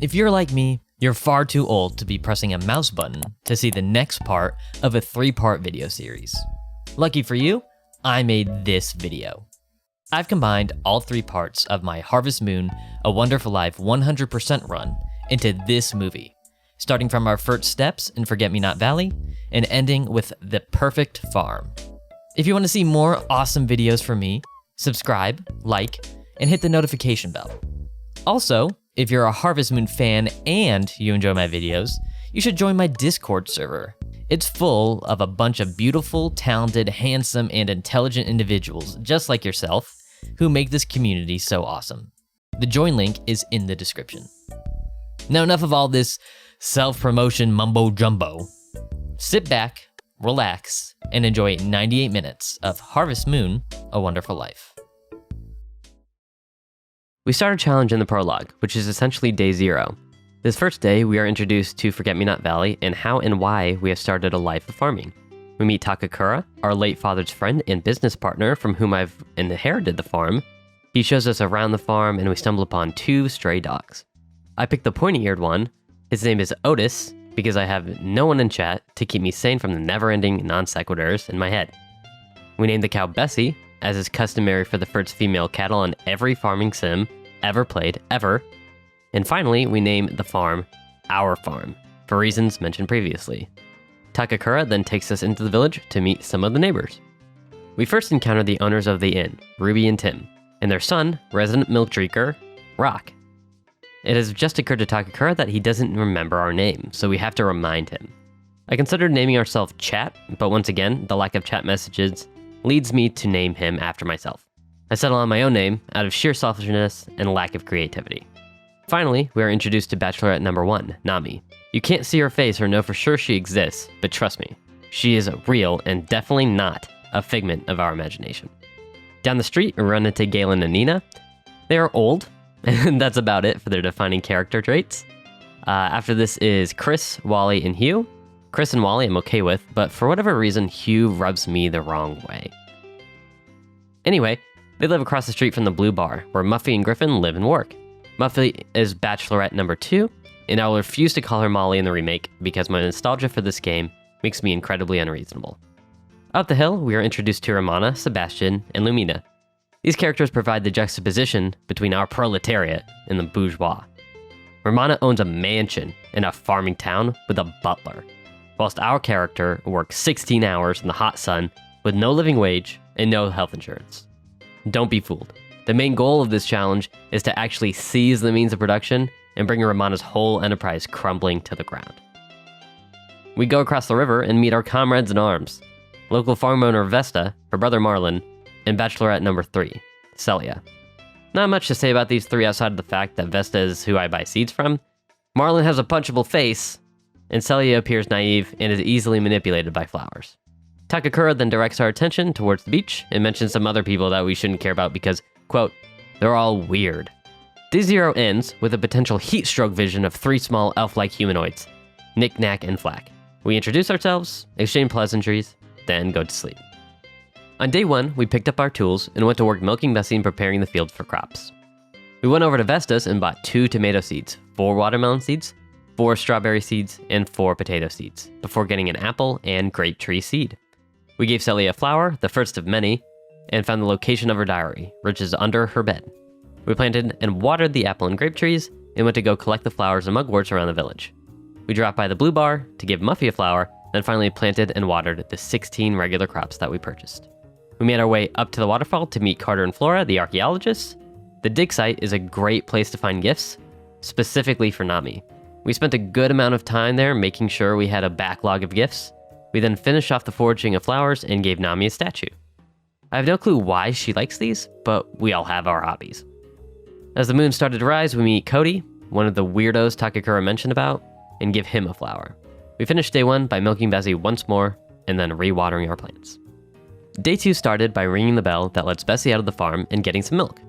If you're like me, you're far too old to be pressing a mouse button to see the next part of a 3-part video series. Lucky for you, I made this video. I've combined all 3 parts of my Harvest Moon, A Wonderful Life 100% run into this movie, starting from our first steps in Forget-Me-Not Valley and ending with the perfect farm. If you want to see more awesome videos from me, subscribe, like, and hit the notification bell. Also, if you're a Harvest Moon fan and you enjoy my videos, you should join my Discord server. It's full of a bunch of beautiful, talented, handsome, and intelligent individuals just like yourself who make this community so awesome. The join link is in the description. Now enough of all this self-promotion mumbo-jumbo. Sit back, relax, and enjoy 98 minutes of Harvest Moon, A Wonderful Life. We start a challenge in the prologue, which is essentially day 0. This first day, we are introduced to Forget-Me-Not Valley and how and why we have started a life of farming. We meet 𝗙𝗃𝗃, our late father's friend and business partner from whom I've inherited the farm. He shows us around the farm and we stumble upon 2 stray dogs. I picked the pointy-eared one. His name is Otis because I have no one in chat to keep me sane from the never-ending non-sequiturs in my head. We named the cow Bessie, as is customary for the first female cattle on every farming sim ever played, ever. And finally, we name the farm Our Farm, for reasons mentioned previously. 𝗙𝗃𝗃 then takes us into the village to meet some of the neighbors. We first encounter the owners of the inn, Ruby and Tim, and their son, resident milk drinker, Rock. It has just occurred to 𝗙𝗃𝗃 that he doesn't remember our name, so we have to remind him. I considered naming ourselves Chat, but once again, the lack of chat messages leads me to name him after myself. I settle on my own name out of sheer selfishness and lack of creativity. Finally, we are introduced to Bachelorette number 1, Nami. You can't see her face or know for sure she exists, but trust me, she is real and definitely not a figment of our imagination. Down the street, we run into Galen and Nina. They are old, and that's about it for their defining character traits. After this is Chris, Wally, and Hugh. Chris and Wally I'm okay with, but for whatever reason, Hugh rubs me the wrong way. Anyway, they live across the street from the Blue Bar, where Muffy and Griffin live and work. Muffy is Bachelorette number 2, and I will refuse to call her Molly in the remake because my nostalgia for this game makes me incredibly unreasonable. Up the hill, we are introduced to Romana, Sebastian, and Lumina. These characters provide the juxtaposition between our proletariat and the bourgeois. Romana owns a mansion in a farming town with a butler, whilst our character works 16 hours in the hot sun with no living wage and no health insurance. Don't be fooled. The main goal of this challenge is to actually seize the means of production and bring Romana's whole enterprise crumbling to the ground. We go across the river and meet our comrades in arms, local farm owner Vesta, her brother Marlon, and Bachelorette number 3, Celia. Not much to say about these 3 outside of the fact that Vesta is who I buy seeds from, Marlon has a punchable face, and Celia appears naive and is easily manipulated by flowers. 𝗙𝗃𝗃 then directs our attention towards the beach and mentions some other people that we shouldn't care about because, quote, they're all weird. Day 0 ends with a potential heat stroke vision of 3 small elf-like humanoids, Knick, Knack, and Flack. We introduce ourselves, exchange pleasantries, then go to sleep. On day 1, we picked up our tools and went to work milking Bessie and preparing the field for crops. We went over to Vesta's and bought 2 tomato seeds, 4 watermelon seeds, 4 strawberry seeds, and 4 potato seeds, before getting an apple and grape tree seed. We gave Celia a flower, the first of many, and found the location of her diary, which is under her bed. We planted and watered the apple and grape trees, and went to go collect the flowers and mugworts around the village. We dropped by the Blue Bar to give Muffy a flower, then finally planted and watered the 16 regular crops that we purchased. We made our way up to the waterfall to meet Carter and Flora, the archaeologists. The dig site is a great place to find gifts, specifically for Nami. We spent a good amount of time there making sure we had a backlog of gifts. We then finished off the foraging of flowers and gave Nami a statue. I have no clue why she likes these, but we all have our hobbies. As the moon started to rise, we meet Cody, one of the weirdos 𝗙𝗃𝗃 mentioned about, and give him a flower. We finished day 1 by milking Bessie once more, and then re-watering our plants. Day 2 started by ringing the bell that lets Bessie out of the farm and getting some milk.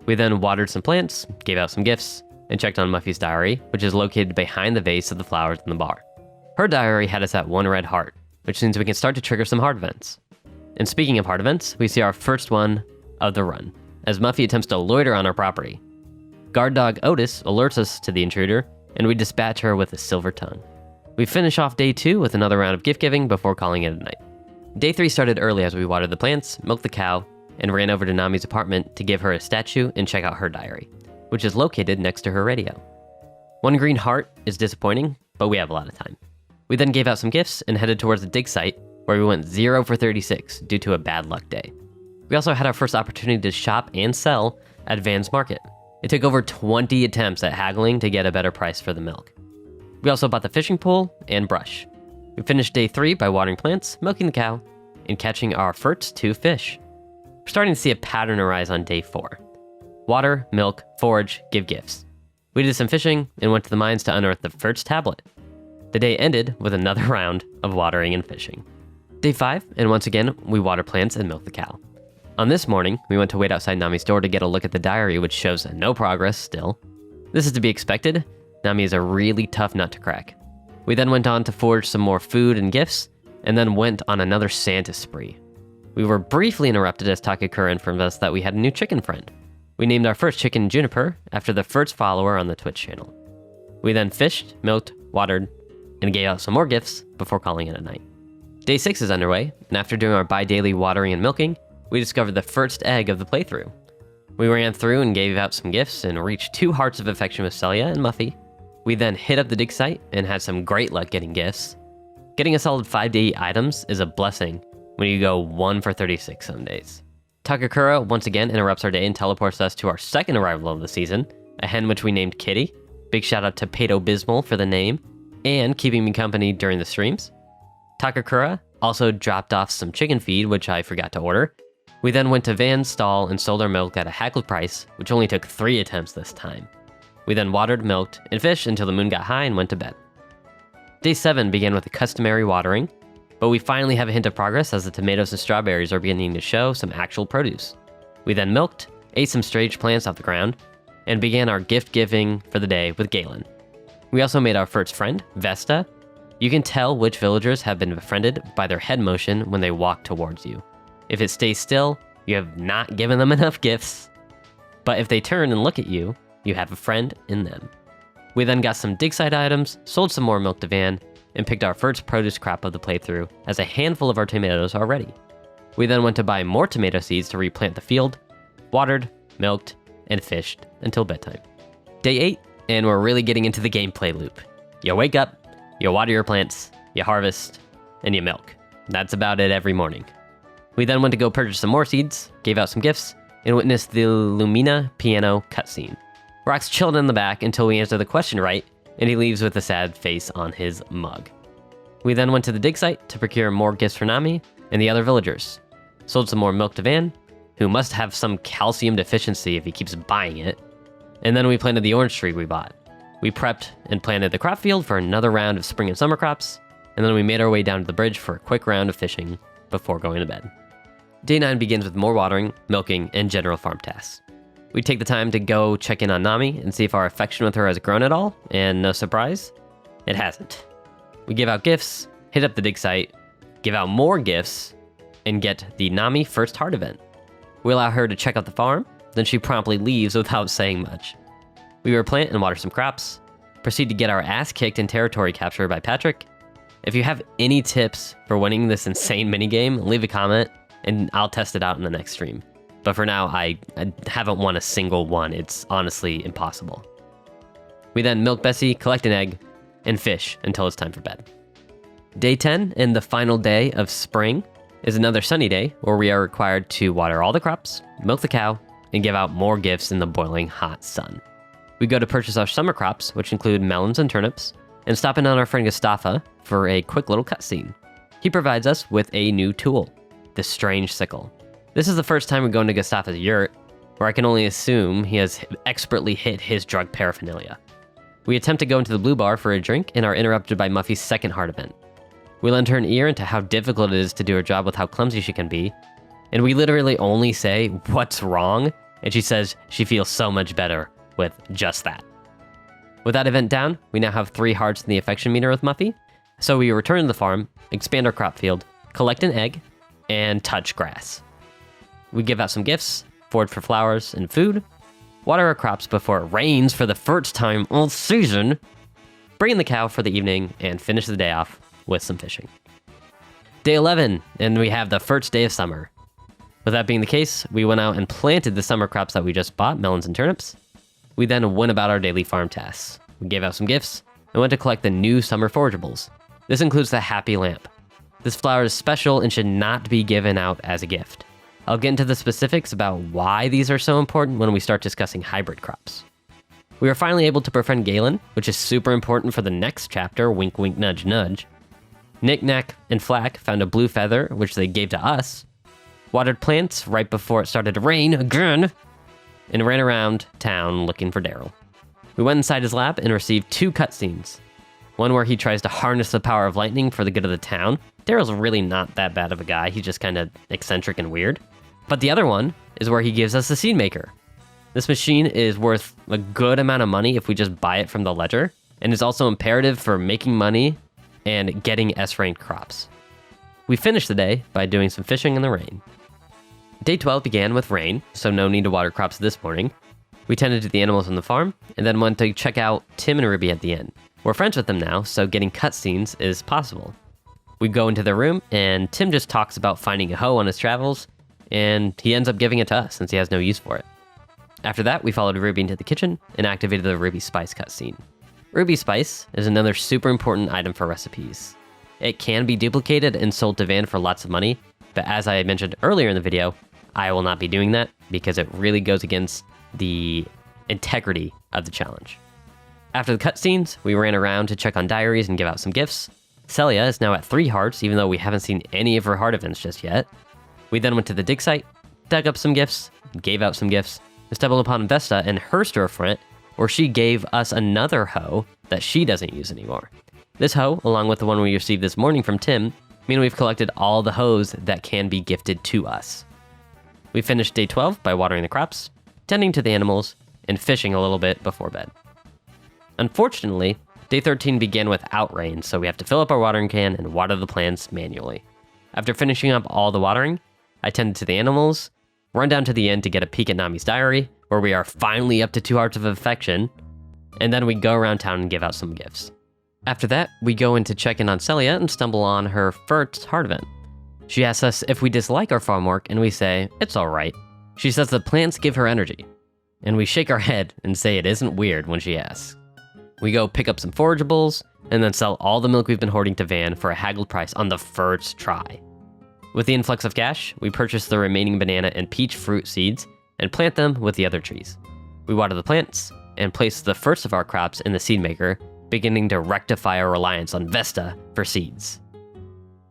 We then watered some plants, gave out some gifts, and checked on Muffy's diary, which is located behind the vase of the flowers in the bar. Her diary had us at 1 red heart, which means we can start to trigger some hard events. And speaking of hard events, we see our first one of the run, as Muffy attempts to loiter on our property. Guard dog Otis alerts us to the intruder and we dispatch her with a silver tongue. We finish off day 2 with another round of gift giving before calling it a night. Day 3 started early as we watered the plants, milked the cow, and ran over to Nomi's apartment to give her a statue and check out her diary, which is located next to her radio. One green heart is disappointing, but we have a lot of time. We then gave out some gifts and headed towards the dig site, where we went 0 for 36 due to a bad luck day. We also had our first opportunity to shop and sell at Van's Market. It took over 20 attempts at haggling to get a better price for the milk. We also bought the fishing pole and brush. We finished day 3 by watering plants, milking the cow, and catching our first 2 fish. We're starting to see a pattern arise on day 4. Water, milk, forage, give gifts. We did some fishing and went to the mines to unearth the first tablet. The day ended with another round of watering and fishing. Day 5, and once again, we water plants and milk the cow. On this morning, we went to wait outside Nami's door to get a look at the diary, which shows no progress still. This is to be expected. Nomi's is a really tough nut to crack. We then went on to forage some more food and gifts, and then went on another Santa spree. We were briefly interrupted as 𝗙𝗃𝗃 informed us that we had a new chicken friend. We named our first chicken 𝗠𝗵𝗃 after the first follower on the Twitch channel. We then fished, milked, watered, and gave out some more gifts before calling it a night. Day 6 is underway, and after doing our bi-daily watering and milking, we discovered the first egg of the playthrough. We ran through and gave out some gifts and reached 2 hearts of affection with 𝗖𝗵𝗲𝗶𝗶. We then hit up the dig site and had some great luck getting gifts. Getting a solid 5 to 8 items is a blessing when you go 1 for 36 some days. 𝗙𝗃𝗃𝗃 once again interrupts our day and teleports us to our second arrival of the season, a hen which we named Kitty. Big shout out to 𝗙𝗵𝗏𝗶𝗏 for the name, and keeping me company during the streams. 𝗙𝗃𝗃𝗃 also dropped off some chicken feed, which I forgot to order. We then went to Van's stall and sold our milk at a haggled price, which only took 3 attempts this time. We then watered, milked, and fished until the moon got high and went to bed. Day 7 began with the customary watering, but we finally have a hint of progress as the tomatoes and strawberries are beginning to show some actual produce. We then milked, ate some strange plants off the ground, and began our gift giving for the day with Galen. We also made our first friend, Vesta. You can tell which villagers have been befriended by their head motion when they walk towards you. If it stays still, you have not given them enough gifts. But if they turn and look at you, you have a friend in them. We then got some dig site items, sold some more milk to Van, and picked our first produce crop of the playthrough, as a handful of our tomatoes are ready. We then went to buy more tomato seeds to replant the field, watered, milked, and fished until bedtime. Day 8, and we're really getting into the gameplay loop. You wake up, you water your plants, you harvest, and you milk. That's about it every morning. We then went to go purchase some more seeds, gave out some gifts, and witnessed the Lumina piano cutscene. Rock's chilled in the back until we answer the question right, and he leaves with a sad face on his mug. We then went to the dig site to procure more gifts for Nami and the other villagers. Sold some more milk to Van, who must have some calcium deficiency if he keeps buying it. And then we planted the orange tree we bought. We prepped and planted the crop field for another round of spring and summer crops, and then we made our way down to the bridge for a quick round of fishing before going to bed. Day 9 begins with more watering, milking, and general farm tasks. We take the time to go check in on Nami and see if our affection with her has grown at all, and no surprise, it hasn't. We give out gifts, hit up the dig site, give out more gifts, and get the Nami first heart event. We allow her to check out the farm, then she promptly leaves without saying much. We replant and water some crops, proceed to get our ass kicked in territory capture by Patrick. If you have any tips for winning this insane minigame, leave a comment, and I'll test it out in the next stream. But for now, I haven't won a single one. It's honestly impossible. We then milk Bessie, collect an egg, and fish until it's time for bed. Day 10, and the final day of spring, is another sunny day where we are required to water all the crops, milk the cow, and give out more gifts in the boiling hot sun. We go to purchase our summer crops, which include melons and turnips, and stop in on our friend 𝗙𝗵𝗏𝗏 for a quick little cutscene. He provides us with a new tool, the strange sickle. This is the first time we go into 𝗙𝗵𝗏𝗏's yurt, where I can only assume he has expertly hit his drug paraphernalia. We attempt to go into the blue bar for a drink and are interrupted by Muffy's second heart event. We lend her an ear into how difficult it is to do her job with how clumsy she can be, and we literally only say, "What's wrong?" and she says she feels so much better with just that. With that event down, we now have 3 hearts in the affection meter with Muffy, so we return to the farm, expand our crop field, collect an egg, and touch grass. We give out some gifts, forage for flowers and food, water our crops before it rains for the first time all season, bring in the cow for the evening, and finish the day off with some fishing. Day 11, and we have the first day of summer. With that being the case, we went out and planted the summer crops that we just bought, melons and turnips. We then went about our daily farm tasks. We gave out some gifts and went to collect the new summer forageables. This includes the happy lamp. This flower is special and should not be given out as a gift. I'll get into the specifics about why these are so important when we start discussing hybrid crops. We were finally able to befriend Galen, which is super important for the next chapter, wink wink nudge nudge. Knick Knack and Flack found a blue feather, which they gave to us, watered plants right before it started to rain again, and ran around town looking for Daryl. We went inside his lab and received 2 cutscenes. One where he tries to harness the power of lightning for the good of the town. Daryl's really not that bad of a guy, he's just kind of eccentric and weird. But the other one is where he gives us the seed maker. This machine is worth a good amount of money if we just buy it from the ledger, and is also imperative for making money and getting S-ranked crops. We finished the day by doing some fishing in the rain. Day 12 began with rain, so no need to water crops this morning. We tended to the animals on the farm, and then went to check out Tim and Ruby at the end. We're friends with them now, so getting cutscenes is possible. We go into their room, and Tim just talks about finding a hoe on his travels, and he ends up giving it to us since he has no use for it. After that, we followed Ruby into the kitchen and activated the Ruby Spice cutscene. Ruby Spice is another super important item for recipes. It can be duplicated and sold to Van for lots of money, but as I mentioned earlier in the video, I will not be doing that because it really goes against the integrity of the challenge. After the cutscenes, we ran around to check on diaries and give out some gifts. 𝗙𝗹𝗹 is now at 3 hearts, even though we haven't seen any of her heart events just yet. We then went to the dig site, dug up some gifts, gave out some gifts, and stumbled upon Vesta and her storefront, where she gave us another hoe that she doesn't use anymore. This hoe, along with the one we received this morning from Tim, mean we've collected all the hoes that can be gifted to us. We finished day 12 by watering the crops, tending to the animals, and fishing a little bit before bed. Unfortunately, day 13 began without rain, so we have to fill up our watering can and water the plants manually. After finishing up all the watering, I tended to the animals, run down to the inn to get a peek at Nami's diary, where we are finally up to 2 hearts of affection, and then we go around town and give out some gifts. After that, we go in to check in on 𝗙𝗹𝗹 and stumble on her first heart event. She asks us if we dislike our farm work, and we say, it's alright. She says the plants give her energy, and we shake our head and say it isn't weird when she asks. We go pick up some forageables, and then sell all the milk we've been hoarding to Van for a haggled price on the first try. With the influx of cash, we purchase the remaining banana and peach fruit seeds and plant them with the other trees. We water the plants and place the first of our crops in the seed maker, beginning to rectify our reliance on Vesta for seeds.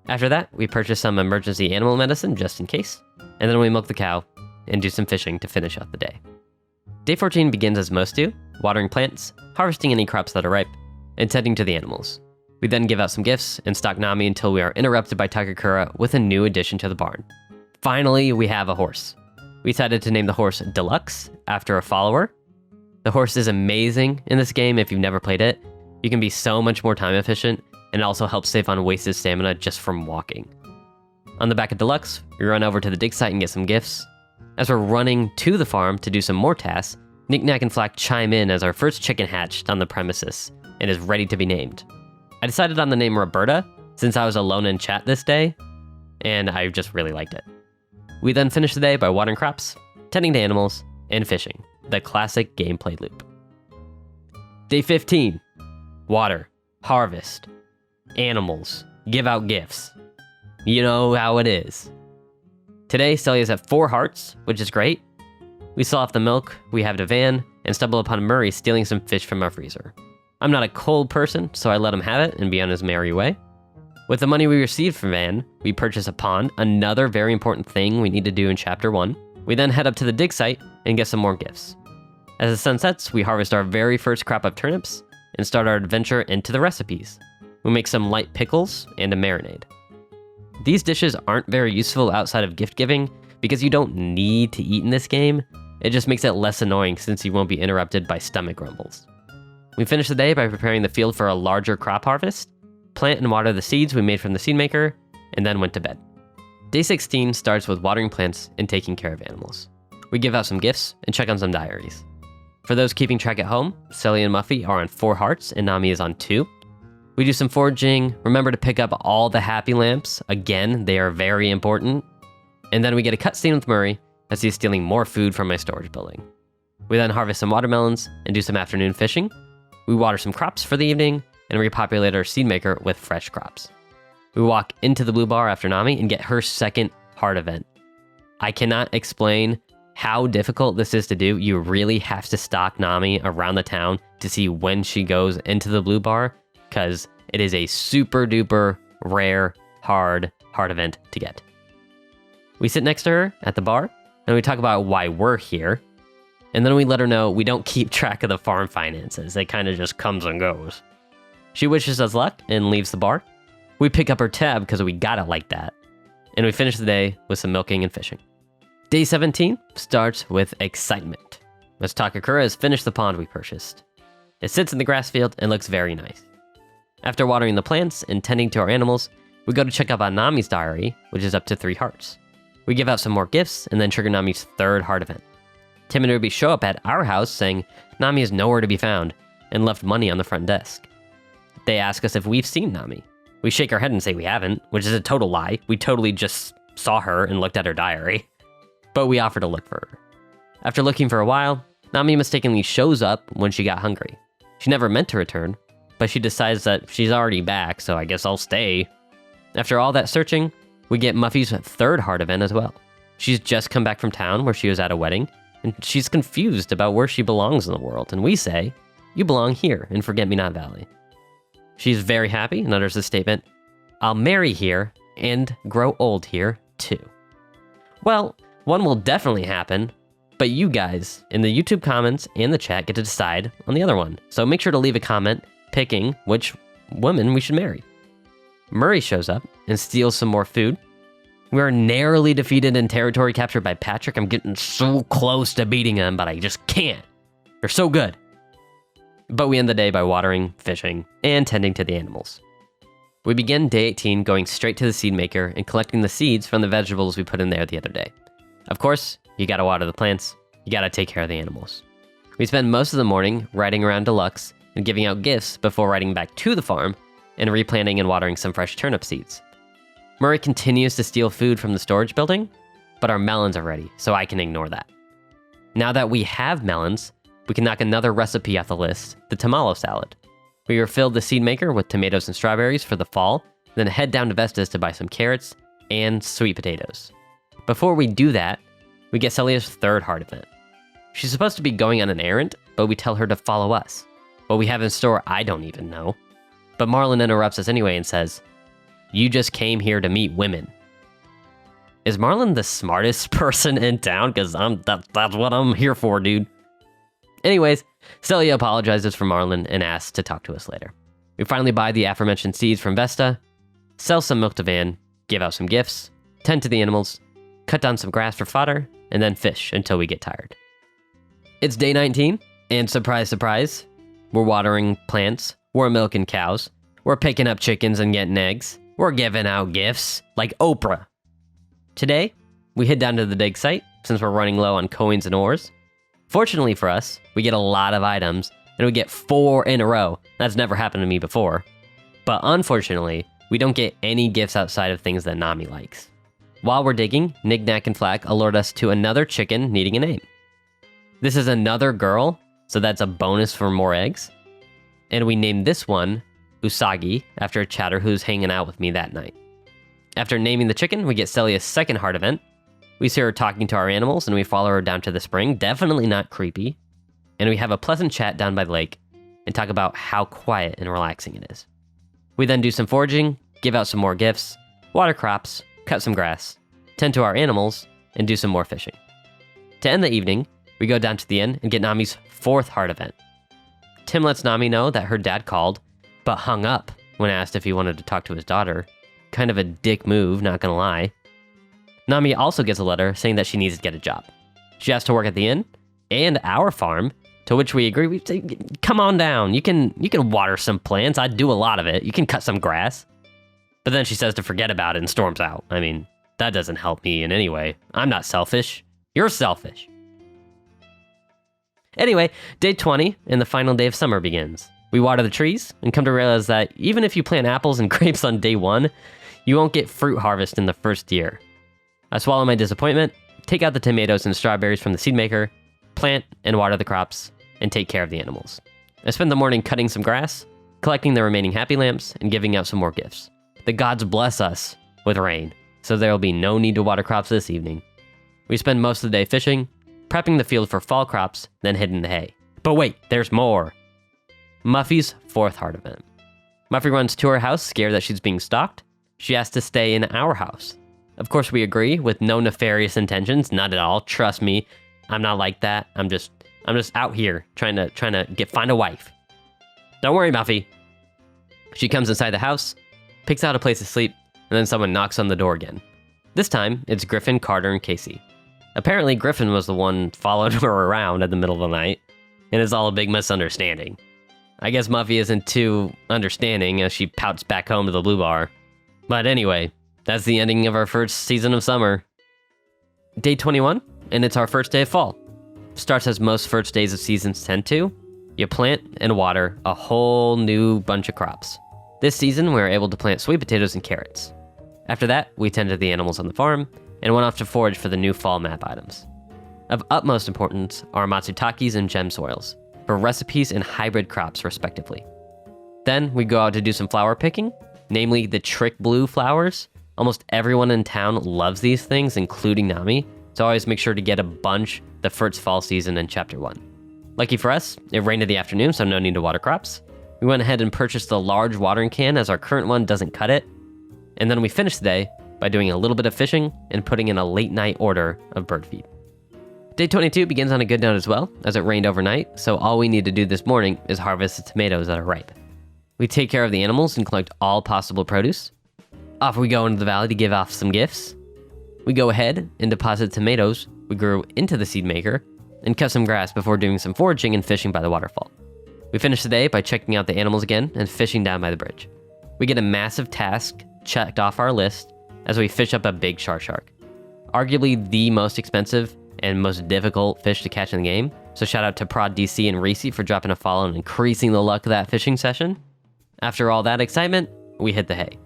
After that, we purchase some emergency animal medicine just in case, and then we milk the cow and do some fishing to finish out the day. Day 14 begins as most do, watering plants, harvesting any crops that are ripe, and tending to the animals. We then give out some gifts and stalk Nami until we are interrupted by 𝗙𝗪𝗃 with a new addition to the barn. Finally, we have a horse. We decided to name the horse Deluxe after a follower. The horse is amazing in this game if you've never played it. You can be so much more time efficient, and it also helps save on wasted stamina just from walking. On the back of Deluxe, we run over to the dig site and get some gifts. As we're running to the farm to do some more tasks, Knick Knack and Flack chime in as our first chicken hatched on the premises and is ready to be named. I decided on the name Roberta since I was alone in chat this day, and I just really liked it. We then finished the day by watering crops, tending to animals, and fishing, the classic gameplay loop. Day 15, water, harvest, animals, give out gifts. You know how it is. Today, 𝗙𝗹𝗹's at 4 hearts, which is great. We sell off the milk we have to Van and stumble upon Murray stealing some fish from our freezer. I'm not a cold person, so I let him have it and be on his merry way. With the money we received from Van, we purchase a pond, another very important thing we need to do in Chapter 1. We then head up to the dig site and get some more gifts. As the sun sets, we harvest our very first crop of turnips and start our adventure into the recipes. We make some light pickles and a marinade. These dishes aren't very useful outside of gift giving because you don't need to eat in this game. It just makes it less annoying since you won't be interrupted by stomach grumbles. We finish the day by preparing the field for a larger crop harvest, plant and water the seeds we made from the seed maker, and then went to bed. Day 16 starts with watering plants and taking care of animals. We give out some gifts and check on some diaries. For those keeping track at home, 𝗙lie and 𝗵𝗲 are on 4 hearts and 𝗬𝗵𝗲 is on 2. We do some foraging, remember to pick up all the happy lamps. Again, they are very important. And then we get a cutscene with Murray as he's stealing more food from my storage building. We then harvest some watermelons and do some afternoon fishing. We water some crops for the evening and repopulate our seed maker with fresh crops. We walk into the blue bar after 𝗬𝗵𝗲 and get her second heart event. I cannot explain how difficult this is to do. You really have to stalk 𝗬𝗵𝗲 around the town to see when she goes into the blue bar, because it is a super duper rare, hard heart event to get. We sit next to her at the bar and we talk about why we're here. And then we let her know we don't keep track of the farm finances. It kind of just comes and goes. She wishes us luck and leaves the bar. We pick up her tab because we got it like that. And we finish the day with some milking and fishing. Day 17 starts with excitement, as 𝗙𝗂𝗃 has finished the pond we purchased. It sits in the grass field and looks very nice. After watering the plants and tending to our animals, we go to check up on 𝗬𝗵𝗲's diary, which is up to 3 hearts. We give out some more gifts and then trigger 𝗬𝗵𝗲's 3rd heart event. Tim and Ruby show up at our house saying 𝗬𝗵𝗲 is nowhere to be found and left money on the front desk. They ask us if we've seen 𝗬𝗵𝗲. We shake our head and say we haven't, which is a total lie. We totally just saw her and looked at her diary. But we offer to look for her. After looking for a while, 𝗬𝗵𝗲 mistakenly shows up when she got hungry. She never meant to return, but she decides that she's already back, so I guess I'll stay. After all that searching, we get 𝗵𝗲's 3rd heart event as well. She's just come back from town where she was at a wedding, and she's confused about where she belongs in the world, and we say, you belong here in 𝗬𝗵𝗲𝗃 Valley. She's very happy and utters the statement, I'll marry here and grow old here too. Well, one will definitely happen, but you guys in the YouTube comments and the chat get to decide on the other one. So make sure to leave a comment picking which woman we should marry. Murray shows up and steals some more food. We are narrowly defeated and territory captured by Patrick. I'm getting so close to beating him, but I just can't. They're so good. But we end the day by watering, fishing, and tending to the animals. We begin day 18 going straight to the seed maker and collecting the seeds from the vegetables we put in there the other day. Of course, you gotta water the plants, you gotta take care of the animals. We spend most of the morning riding around 𝗙𝗵𝗲 and giving out gifts before riding back to the farm and replanting and watering some fresh turnip seeds. Murray continues to steal food from the storage building, but our melons are ready, so I can ignore that. Now that we have melons, we can knock another recipe off the list, the tamale salad. We refilled the seed maker with tomatoes and strawberries for the fall, then head down to Vesta's to buy some carrots and sweet potatoes. Before we do that, we get 𝗙𝗍lia's 3rd heart event. She's supposed to be going on an errand, but we tell her to follow us. What we have in store, I don't even know. But Marlon interrupts us anyway and says, you just came here to meet women. Is Marlon the smartest person in town? Because that's what I'm here for, dude. Anyways, 𝗙𝗍lia apologizes for Marlon and asks to talk to us later. We finally buy the aforementioned seeds from Vesta, sell some milk to Van, give out some gifts, tend to the animals, cut down some grass for fodder, and then fish until we get tired. It's day 19, and surprise, surprise, we're watering plants, we're milking cows, we're picking up chickens and getting eggs, we're giving out gifts, like Oprah. Today, we head down to the dig site, since we're running low on coins and ores. Fortunately for us, we get a lot of items, and we get 4 in a row. That's never happened to me before. But unfortunately, we don't get any gifts outside of things that 𝗬𝗵𝗲 likes. While we're digging, Knick Knack and Flack alert us to another chicken needing a name. This is another girl, so that's a bonus for more eggs. And we named this one 𝗙𝗓𝗍 after a chatter who's hanging out with me that night. After naming the chicken, we get 𝗙𝗍lia's 2nd heart event. We see her talking to our animals and we follow her down to the spring, definitely not creepy. And we have a pleasant chat down by the lake and talk about how quiet and relaxing it is. We then do some foraging, give out some more gifts, water crops, cut some grass, tend to our animals, and do some more fishing. To end the evening, we go down to the inn and get 𝗬𝗵𝗲's 4th heart event. Tim lets 𝗬𝗵𝗲 know that her dad called, but hung up when asked if he wanted to talk to his daughter. Kind of a dick move, not gonna lie. 𝗬𝗵𝗲 also gets a letter saying that she needs to get a job. She has to work at the inn and our farm, to which we agree. We say, come on down, you can water some plants, I do a lot of it, you can cut some grass. But then she says to forget about it and storms out. I mean, that doesn't help me in any way. I'm not selfish, you're selfish. Anyway, day 20 and the final day of summer begins. We water the trees and come to realize that even if you plant apples and grapes on day 1, you won't get fruit harvest in the first year. I swallow my disappointment, take out the tomatoes and strawberries from the seed maker, plant and water the crops, and take care of the animals. I spend the morning cutting some grass, collecting the remaining happy lamps, and giving out some more gifts. The gods bless us with rain, so there will be no need to water crops this evening. We spend most of the day fishing, prepping the field for fall crops, then hitting the hay. But wait, there's more. Muffy's 4th heart event. Muffy runs to her house, scared that she's being stalked. She has to stay in our house. Of course, we agree, with no nefarious intentions, not at all. Trust me, I'm not like that. I'm just out here trying to find a wife. Don't worry, Muffy. She comes inside the house, picks out a place to sleep, and then someone knocks on the door again. This time, it's Griffin, Carter, and Casey. Apparently, Griffin was the one followed her around at the middle of the night, and it's all a big misunderstanding. I guess Muffy isn't too understanding as she pouts back home to the blue bar. But anyway, that's the ending of our first season of summer. Day 21, and it's our first day of fall. Starts as most first days of seasons tend to. You plant and water a whole new bunch of crops. This season, we were able to plant sweet potatoes and carrots. After that, we tended the animals on the farm and went off to forage for the new fall map items. Of utmost importance are matsutakis and gem soils, for recipes and hybrid crops respectively. Then we go out to do some flower picking, namely the trick blue flowers. Almost everyone in town loves these things, including Nami, so I always make sure to get a bunch the first fall season in chapter 1. Lucky for us, it rained in the afternoon, so no need to water crops. We went ahead and purchased the large watering can as our current one doesn't cut it. And then we finished the day by doing a little bit of fishing and putting in a late night order of bird feed. Day 22 begins on a good note as well, as it rained overnight, so all we need to do this morning is harvest the tomatoes that are ripe. We take care of the animals and collect all possible produce. Off we go into the valley to give off some gifts. We go ahead and deposit tomatoes we grew into the seed maker and cut some grass before doing some foraging and fishing by the waterfall. We finish the day by checking out the animals again and fishing down by the bridge. We get a massive task checked off our list as we fish up a big shark. Arguably the most expensive and most difficult fish to catch in the game, so shout out to Prod DC and 𝗙𝗵𝗲 for dropping a follow and increasing the luck of that fishing session. After all that excitement, we hit the hay.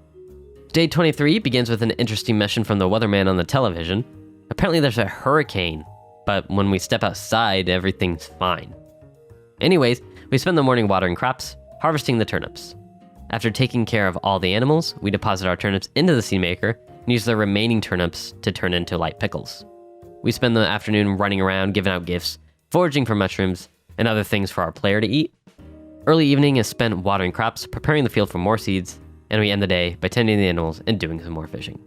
Day 23 begins with an interesting mission from the weatherman on the television. Apparently there's a hurricane, but when we step outside, everything's fine. Anyways, we spend the morning watering crops, harvesting the turnips. After taking care of all the animals, we deposit our turnips into the seed maker and use the remaining turnips to turn into light pickles. We spend the afternoon running around, giving out gifts, foraging for mushrooms, and other things for our player to eat. Early evening is spent watering crops, preparing the field for more seeds, and we end the day by tending the animals and doing some more fishing.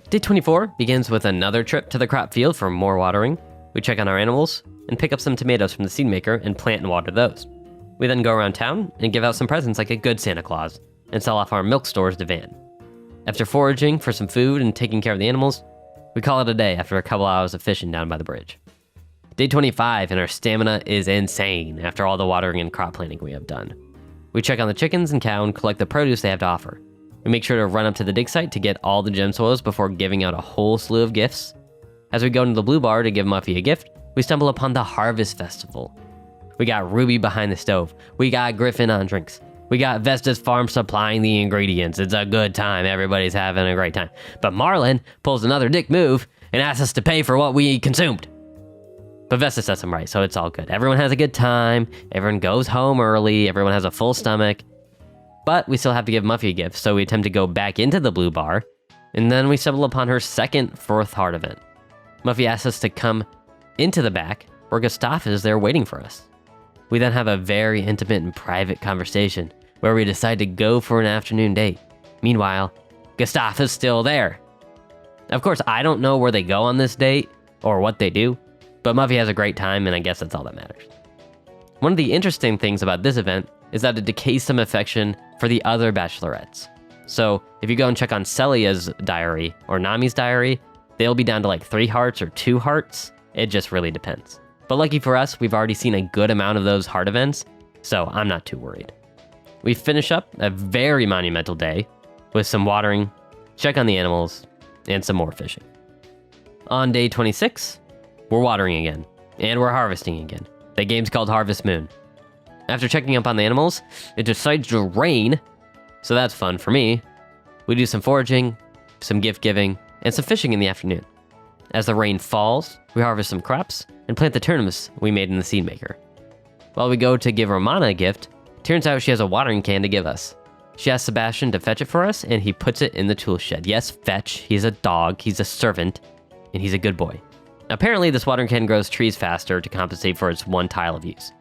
Day 24 begins with another trip to the crop field for more watering. We check on our animals and pick up some tomatoes from the seed maker and plant and water those. We then go around town and give out some presents like a good Santa Claus and sell off our milk stores to Van. After foraging for some food and taking care of the animals, we call it a day after a couple hours of fishing down by the bridge. Day 25 and our stamina is insane after all the watering and crop planting we have done. We check on the chickens and cow and collect the produce they have to offer. We make sure to run up to the dig site to get all the gem soils before giving out a whole slew of gifts. As we go into the blue bar to give Muffy a gift, we stumble upon the Harvest Festival. We got Ruby behind the stove. We got Griffin on drinks. We got Vesta's farm supplying the ingredients. It's a good time. Everybody's having a great time. But Marlin pulls another dick move and asks us to pay for what we consumed. But Vesta sets him right, so it's all good. Everyone has a good time. Everyone goes home early. Everyone has a full stomach. But we still have to give Muffy a gift, so we attempt to go back into the blue bar. And then we stumble upon her second 4th heart event. Muffy asks us to come into the back, where Gustav is there waiting for us. We then have a very intimate and private conversation, where we decide to go for an afternoon date. Meanwhile, Gustav is still there. Of course, I don't know where they go on this date, or what they do, but Muffy has a great time, and I guess that's all that matters. One of the interesting things about this event is that it decays some affection for the other bachelorettes. So if you go and check on Celia's diary, or Nami's diary, they'll be down to like 3 hearts or 2 hearts. It just really depends. But lucky for us, we've already seen a good amount of those heart events, so I'm not too worried. We finish up a very monumental day with some watering, check on the animals, and some more fishing. On day 26, we're watering again, and we're harvesting again. The game's called Harvest Moon. After checking up on the animals, it decides to rain, so that's fun for me. We do some foraging, some gift giving, and some fishing in the afternoon. As the rain falls, we harvest some crops and plant the turnips we made in the seed maker. While we go to give Romana a gift, turns out she has a watering can to give us. She asks Sebastian to fetch it for us, and he puts it in the tool shed. Yes, fetch. He's a dog, he's a servant, and he's a good boy. Apparently, this watering can grows trees faster to compensate for its one tile of use.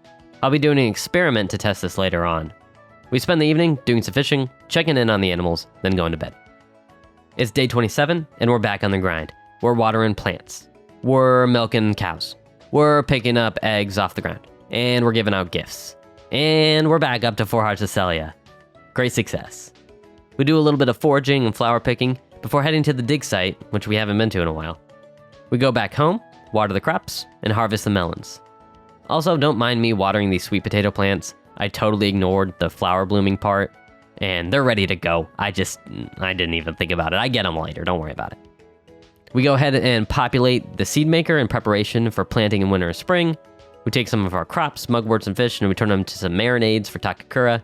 I'll be doing an experiment to test this later on. We spend the evening doing some fishing, checking in on the animals, then going to bed. It's day 27, and we're back on the grind. We're watering plants. We're milking cows. We're picking up eggs off the ground. And we're giving out gifts. And we're back up to 4 hearts of 𝗙𝗪𝗏. Great success. We do a little bit of foraging and flower picking before heading to the dig site, which we haven't been to in a while. We go back home, water the crops, and harvest the melons. Also, don't mind me watering these sweet potato plants. I totally ignored the flower blooming part, and they're ready to go. I didn't even think about it. I get them later, don't worry about it. We go ahead and populate the seed maker in preparation for planting in winter and spring. We take some of our crops, mugworts, and fish, and we turn them to some marinades for 𝗙𝗃𝗃,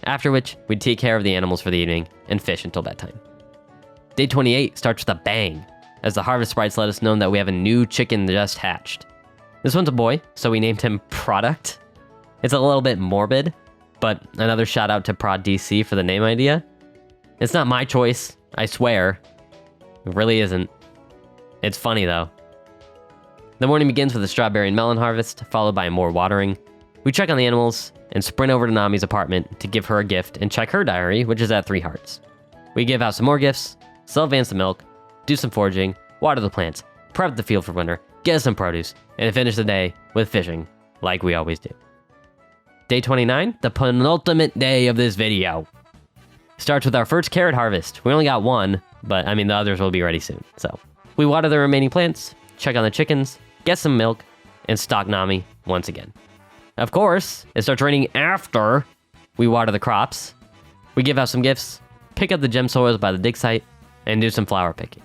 after which we take care of the animals for the evening and fish until bedtime. Day 28 starts with a bang, as the harvest sprites let us know that we have a new chicken just hatched. This one's a boy, so we named him Product. It's a little bit morbid, but another shout out to Prod DC for the name idea. It's not my choice, I swear. It really isn't. It's funny though. The morning begins with a strawberry and melon harvest, followed by more watering. We check on the animals and sprint over to Nami's apartment to give her a gift and check her diary, which is at 3 hearts. We give out some more gifts, sell Vance the milk, do some foraging, water the plants, prep the field for winter, get some produce, and finish the day with fishing, like we always do. Day 29, the penultimate day of this video, starts with our first carrot harvest. We only got one, but I mean the others will be ready soon. So we water the remaining plants, check on the chickens, get some milk, and stock Nami once again. Of course, it starts raining after we water the crops. We give out some gifts, pick up the gem soils by the dig site, and do some flower picking.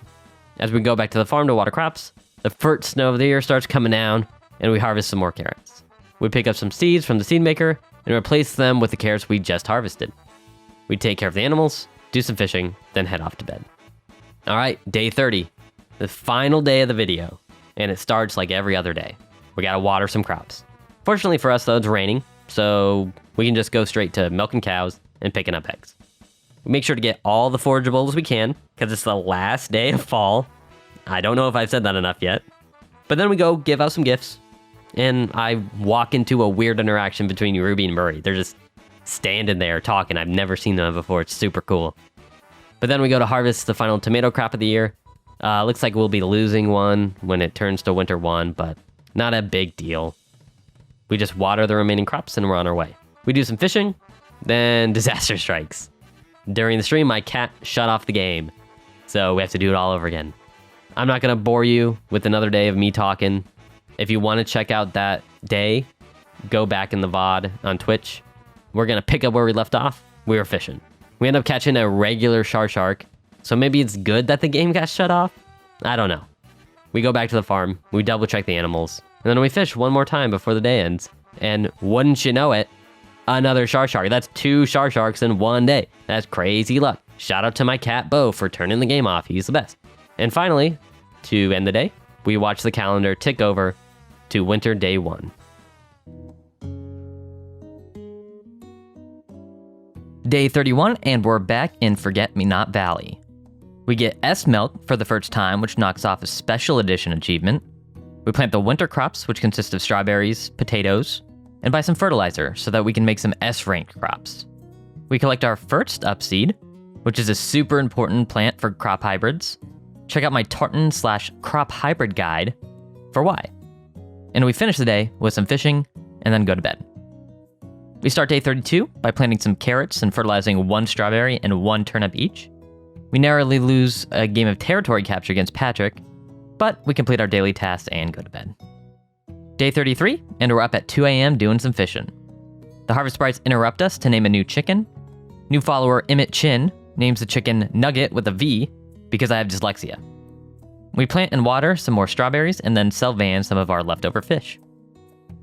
As we go back to the farm to water crops, the first snow of the year starts coming down, and we harvest some more carrots. We pick up some seeds from the seed maker and replace them with the carrots we just harvested. We take care of the animals, do some fishing, then head off to bed. All right, day 30, the final day of the video, and it starts like every other day. We gotta water some crops. Fortunately for us though, it's raining, so we can just go straight to milking cows and picking up eggs. We make sure to get all the forageables we can, because it's the last day of fall. I don't know if I've said that enough yet. But then we go give out some gifts, and I walk into a weird interaction between Ruby and Murray. They're just standing there talking. I've never seen them before. It's super cool. But then we go to harvest the final tomato crop of the year. Looks like we'll be losing one when it turns to winter 1, but not a big deal. We just water the remaining crops and we're on our way. We do some fishing, then disaster strikes. During the stream, my cat shut off the game, so we have to do it all over again. I'm not gonna bore you with another day of me talking. If you want to check out that day, go back in the VOD on Twitch. We're gonna pick up where we left off. We were fishing. We end up catching a regular shark, so maybe it's good that the game got shut off? I don't know. We go back to the farm, we double check the animals, and then we fish one more time before the day ends. And wouldn't you know it, another shark. That's 2 sharks in one day. That's crazy luck. Shout out to my cat Bo for turning the game off. He's the best. And finally, to end the day, we watch the calendar tick over to winter day 1. Day 31, and we're back in Forget-Me-Not Valley. We get S milk for the first time, which knocks off a special edition achievement. We plant the winter crops, which consist of strawberries, potatoes, and buy some fertilizer so that we can make some S-ranked crops. We collect our first upseed, which is a super important plant for crop hybrids. Check out my tartan/crop hybrid guide for why. And we finish the day with some fishing and then go to bed. We start day 32 by planting some carrots and fertilizing 1 strawberry and 1 turnip each. We narrowly lose a game of territory capture against Patrick, but we complete our daily tasks and go to bed. Day 33, and we're up at 2 a.m. doing some fishing. The harvest sprites interrupt us to name a new chicken. New follower 𝗵𝗲𝗋 names the chicken Nugget with a V because I have dyslexia. We plant and water some more strawberries and then sell Van some of our leftover fish.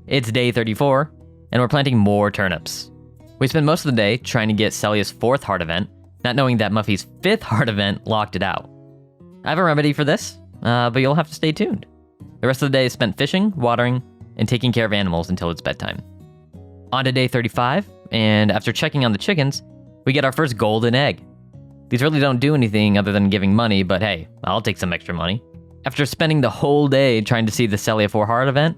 It's day 34, and we're planting more turnips. We spend most of the day trying to get 𝗙𝗵𝗲𝗶𝗹's 4th heart event, not knowing that 𝗬𝗲's 5th heart event locked it out. I have a remedy for this, but you'll have to stay tuned. The rest of the day is spent fishing, watering, and taking care of animals until it's bedtime. On to day 35, and after checking on the chickens, we get our first golden egg. These really don't do anything other than giving money, but hey, I'll take some extra money. After spending the whole day trying to see the 𝗙𝗵𝗲 heart event,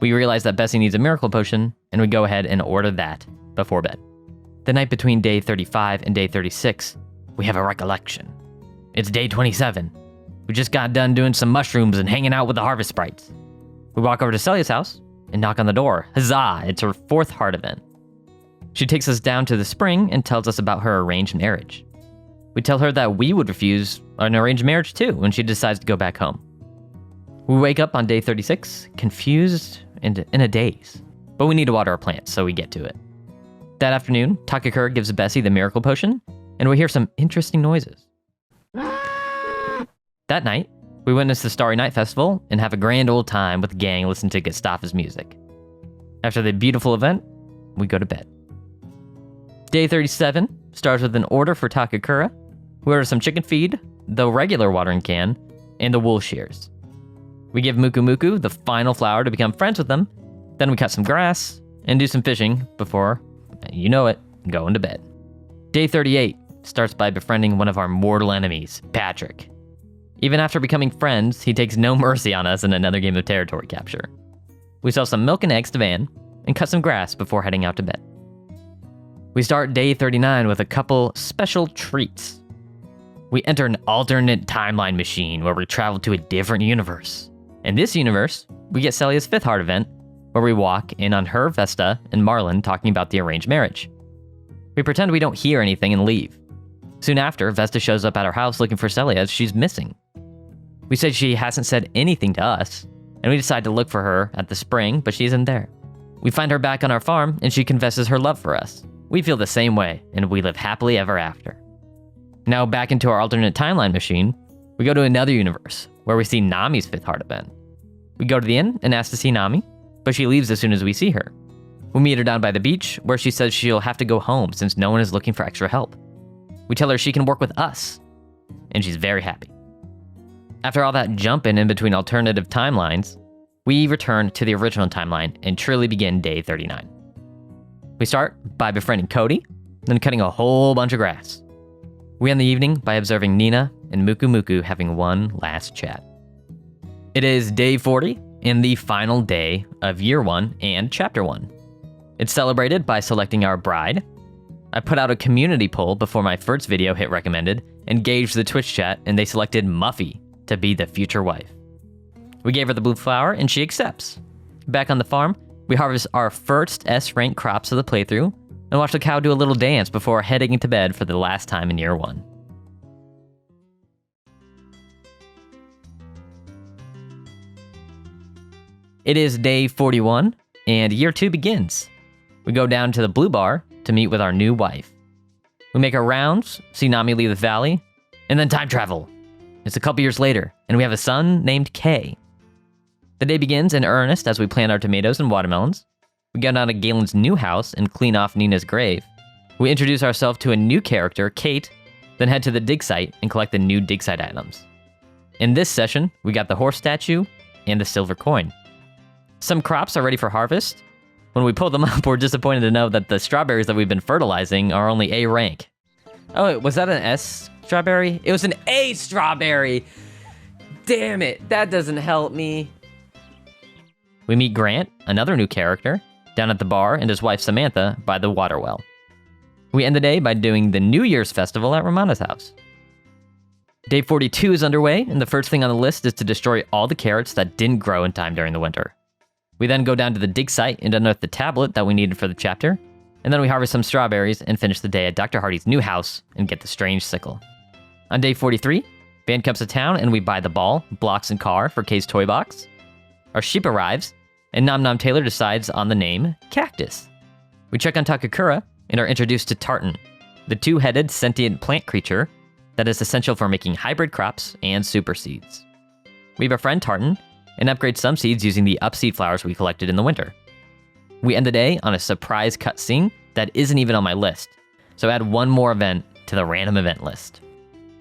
we realize that 𝗬𝗲 needs a miracle potion, and we go ahead and order that before bed. The night between day 35 and day 36, we have a recollection. It's day 27. We just got done doing some mushrooms and hanging out with the harvest sprites. We walk over to 𝗙𝗵𝗲's house and knock on the door. Huzzah, it's her 4th heart event. She takes us down to the spring and tells us about her arranged marriage. We tell her that we would refuse an arranged marriage too when she decides to go back home. We wake up on day 36, confused and in a daze, but we need to water our plants, so we get to it. That afternoon, 𝗙𝗵𝗃 gives 𝗬𝗲 the miracle potion, and we hear some interesting noises. That night, we witness the Starry Night Festival and have a grand old time with the gang listening to 𝗙𝗵𝗲𝗶's music. After the beautiful event, we go to bed. Day 37 starts with an order for 𝗙𝗵𝗃. We order some chicken feed, the regular watering can, and the wool shears. We give 𝗬𝗀𝗬𝗀 the final flower to become friends with them, then we cut some grass and do some fishing before, you know it, going to bed. Day 38 starts by befriending one of our mortal enemies, Patrick. Even after becoming friends, he takes no mercy on us in another game of territory capture. We sell some milk and eggs to Van and cut some grass before heading out to bed. We start day 39 with a couple special treats. We enter an alternate timeline machine where we travel to a different universe. In this universe, we get 𝗙𝗵𝗲's 5th heart event, where we walk in on her, Vesta, and Marlon talking about the arranged marriage. We pretend we don't hear anything and leave. Soon after, Vesta shows up at our house looking for 𝗙𝗵𝗲 as she's missing. We say she hasn't said anything to us, and we decide to look for her at the spring, but she isn't there. We find her back on our farm, and she confesses her love for us. We feel the same way, and we live happily ever after. Now back into our alternate timeline machine, we go to another universe, where we see Nami's 5th heart event. We go to the inn and ask to see Nami, but she leaves as soon as we see her. We meet her down by the beach, where she says she'll have to go home since no one is looking for extra help. We tell her she can work with us, and she's very happy. After all that jumping in between alternative timelines, we return to the original timeline and truly begin day 39. We start by befriending Cody, then cutting a whole bunch of grass. We end the evening by observing Nina and 𝗬𝗀𝗬𝗀 having one last chat. It is day 40 and the final day of year 1 and chapter 1. It's celebrated by selecting our bride. I put out a community poll before my first video hit recommended and gauged the Twitch chat, and they selected 𝗬𝗲 to be the future wife. We gave her the blue flower and she accepts. Back on the farm, we harvest our first S-rank crops of the playthrough and watch the cow do a little dance before heading into bed for the last time in year 1. It is day 41 and year 2 begins. We go down to the blue bar to meet with our new wife. We make our rounds, see Nami leave the valley, and then time travel. It's a couple years later, and we have a son named Kay. The day begins in earnest as we plant our tomatoes and watermelons. We go down to Galen's new house and clean off Nina's grave. We introduce ourselves to a new character, Kate, then head to the dig site and collect the new dig site items. In this session, we got the horse statue and the silver coin. Some crops are ready for harvest. When we pull them up, we're disappointed to know that the strawberries that we've been fertilizing are only A rank. Oh, wait, was that an S strawberry? It was an A strawberry! Damn it, that doesn't help me. We meet Grant, another new character, down at the bar and his wife Samantha by the water well. We end the day by doing the New Year's festival at Romana's house. Day 42 is underway, and the first thing on the list is to destroy all the carrots that didn't grow in time during the winter. We then go down to the dig site and unearth the tablet that we needed for the chapter, and then we harvest some strawberries and finish the day at Dr. Hardy's new house and get the strange sickle. On day 43, Van comes to town and we buy the ball, blocks, and car for Kay's toy box. Our sheep arrives, and Nom Nom Taylor decides on the name Cactus. We check on 𝗙𝗵𝗃 and are introduced to Tartan, the two-headed sentient plant creature that is essential for making hybrid crops and super seeds. We befriend Tartan and upgrade some seeds using the upseed flowers we collected in the winter. We end the day on a surprise cutscene that isn't even on my list, so add one more event to the random event list.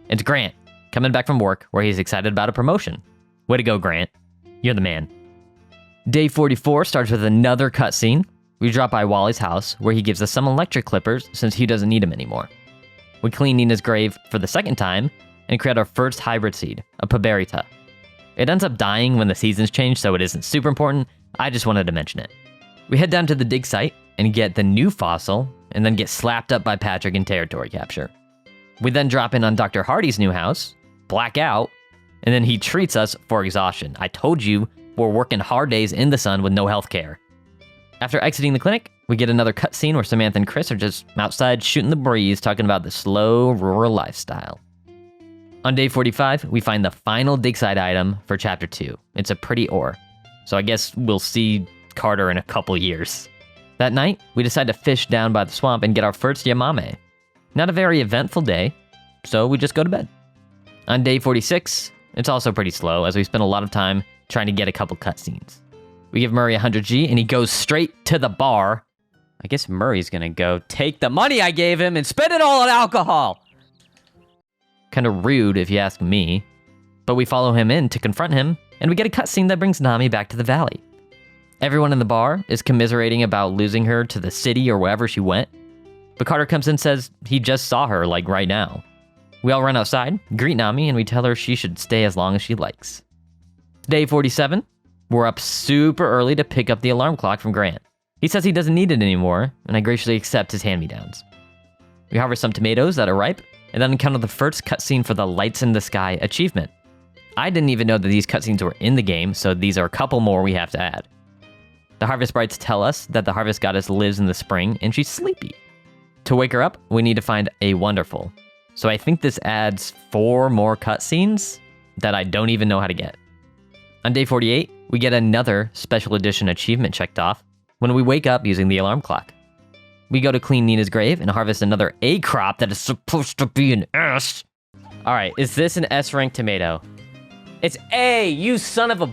It's Grant, coming back from work where he's excited about a promotion. Way to go, Grant. You're the man. Day 44 starts with another cutscene. We drop by Wally's house where he gives us some electric clippers since he doesn't need them anymore. We clean Nina's grave for the second time and create our first hybrid seed, a 𝗵𝗶𝗶𝗶. It ends up dying when the seasons change, so it isn't super important. I just wanted to mention it. We head down to the dig site and get the new fossil, and then get slapped up by Patrick in territory capture. We then drop in on Dr. Hardy's new house, black out, and then he treats us for exhaustion. I told you, we're working hard days in the sun with no health care. After exiting the clinic, we get another cutscene where Samantha and Chris are just outside shooting the breeze talking about the slow rural lifestyle. On day 45, we find the final dig site item for chapter 2. It's a pretty ore, so I guess we'll see Carter in a couple years. That night, we decide to fish down by the swamp and get our first 𝗖𝗵𝗲𝗶𝗶. Not a very eventful day, so we just go to bed. On day 46, it's also pretty slow as we spend a lot of time trying to get a couple cutscenes. We give Murray 100G and he goes straight to the bar. I guess Murray's gonna go take the money I gave him and spend it all on alcohol. Kind of rude if you ask me, but we follow him in to confront him and we get a cutscene that brings Nami back to the valley. Everyone in the bar is commiserating about losing her to the city or wherever she went, but Carter comes in and says he just saw her like right now. We all run outside, greet Nami, and we tell her she should stay as long as she likes. Day 47, we're up super early to pick up the alarm clock from Grant. He says he doesn't need it anymore, and I graciously accept his hand-me-downs. We harvest some tomatoes that are ripe, and then encounter the first cutscene for the Lights in the Sky achievement. I didn't even know that these cutscenes were in the game, so these are a couple more we have to add. The harvest sprites tell us that the harvest goddess lives in the spring, and she's sleepy. To wake her up, we need to find a wonderful. So I think this adds 4 more cutscenes that I don't even know how to get. On day 48, we get another special edition achievement checked off when we wake up using the alarm clock. We go to clean Nina's grave and harvest another A crop that is supposed to be an S. All right, is this an S-rank tomato? It's A, you son of a...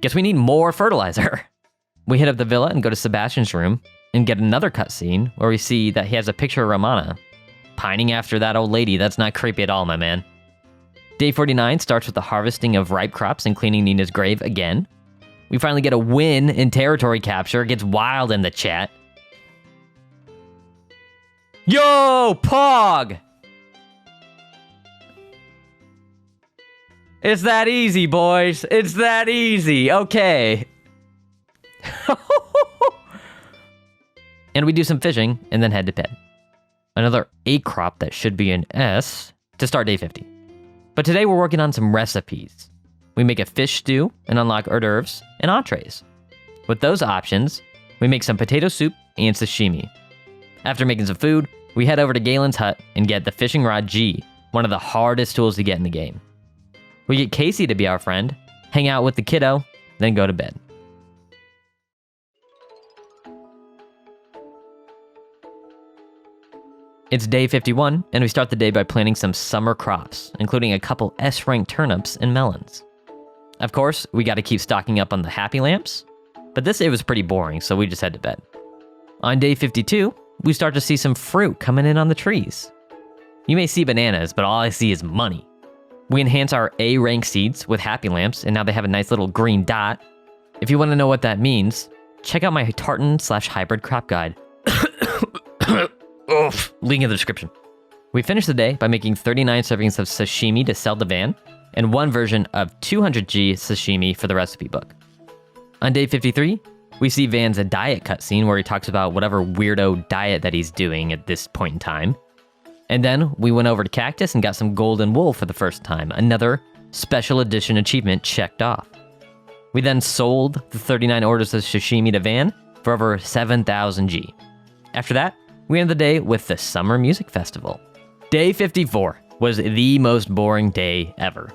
Guess we need more fertilizer. We hit up the villa and go to Sebastian's room and get another cutscene where we see that he has a picture of Romana. Pining after that old lady, that's not creepy at all, my man. Day 49 starts with the harvesting of ripe crops and cleaning Nina's grave again. We finally get a win in territory capture. It gets wild in the chat. Yo, Pog! It's that easy, boys. It's that easy. Okay. And we do some fishing and then head to bed. Another A crop that should be an S to start day 50. But today we're working on some recipes. We make a fish stew and unlock hors d'oeuvres and entrees. With those options, we make some potato soup and sashimi. After making some food, we head over to Galen's hut and get the fishing rod G, one of the hardest tools to get in the game. We get Casey to be our friend, hang out with the kiddo, then go to bed. It's day 51, and we start the day by planting some summer crops, including a couple S-rank turnips and melons. Of course, we gotta keep stocking up on the happy lamps, but this day was pretty boring, so we just head to bed. On day 52, we start to see some fruit coming in on the trees. You may see bananas, but all I see is money. We enhance our A-rank seeds with happy lamps, and now they have a nice little green dot. If you want to know what that means, check out my tartan/hybrid crop guide. Link in the description. We finish the day by making 39 servings of sashimi to sell to Van, and 1 version of 200G sashimi for the recipe book. On day 53, we see Van's diet cutscene where he talks about whatever weirdo diet that he's doing at this point in time. And then we went over to Cactus and got some golden wool for the first time, another special edition achievement checked off. We then sold the 39 orders of sashimi to Van for over 7,000 G. After that, we ended the day with the Summer Music Festival. Day 54 was the most boring day ever.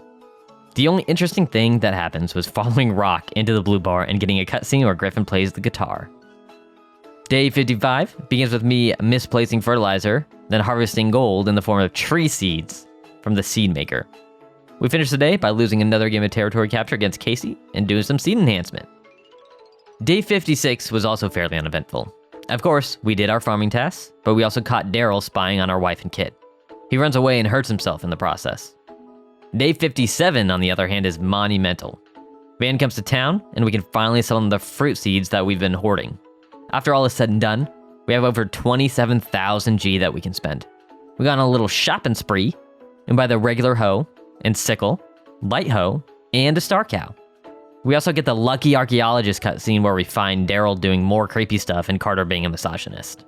The only interesting thing that happens was following Rock into the blue bar and getting a cutscene where Griffin plays the guitar. Day 55 begins with me misplacing fertilizer, then harvesting gold in the form of tree seeds from the seed maker. We finish the day by losing another game of territory capture against Casey and doing some seed enhancement. Day 56 was also fairly uneventful. Of course, we did our farming tasks, but we also caught Daryl spying on our wife and kid. He runs away and hurts himself in the process. Day 57, on the other hand, is monumental. Van comes to town, and we can finally sell him the fruit seeds that we've been hoarding. After all is said and done, we have over 27,000 G that we can spend. We got on a little shopping spree, and buy the regular hoe, and sickle, light hoe, and a star cow. We also get the lucky archaeologist cutscene where we find Daryl doing more creepy stuff and Carter being a misogynist.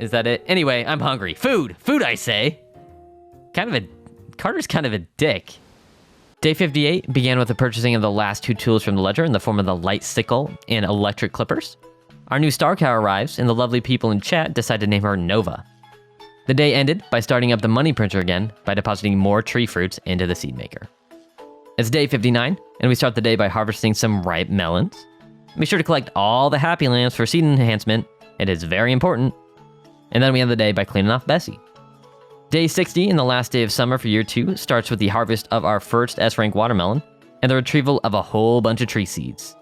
Is that it? Anyway, I'm hungry. Food! Food, I say! Carter's kind of a dick. Day 58 began with the purchasing of the last 2 tools from the ledger in the form of the light sickle and electric clippers. Our new star cow arrives, and the lovely people in chat decide to name her Nova. The day ended by starting up the money printer again by depositing more tree fruits into the seed maker. It's day 59, and we start the day by harvesting some ripe melons. Be sure to collect all the happy lamps for seed enhancement. It is very important. And then we end the day by cleaning off 𝗙𝗵𝗲𝗶𝗶. Day 60 and the last day of summer for year 2 starts with the harvest of our first S-rank watermelon and the retrieval of a whole bunch of tree seeds.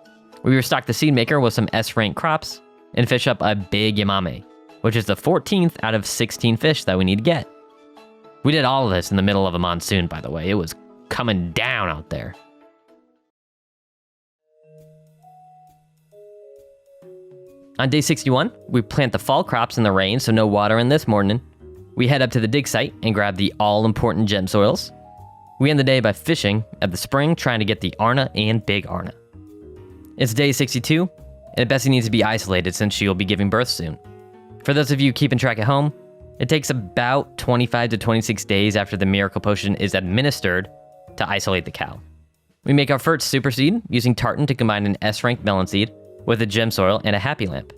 We restock the seed maker with some S-rank crops and fish up a big 𝗖𝗵𝗲𝗋, which is the 14th out of 16 fish that we need to get. We did all of this in the middle of a monsoon, by the way. It was coming down out there. On day 61, we plant the fall crops in the rain, so no water in this morning. We head up to the dig site and grab the all-important gem soils. We end the day by fishing at the spring, trying to get the Arna and Big Arna. It's day 62, and 𝗙𝗵𝗲 needs to be isolated since she will be giving birth soon. For those of you keeping track at home, it takes about 25 to 26 days after the miracle potion is administered to isolate the cow. We make our first super seed using tartan to combine an S-rank melon seed with a gem soil and a happy lamp.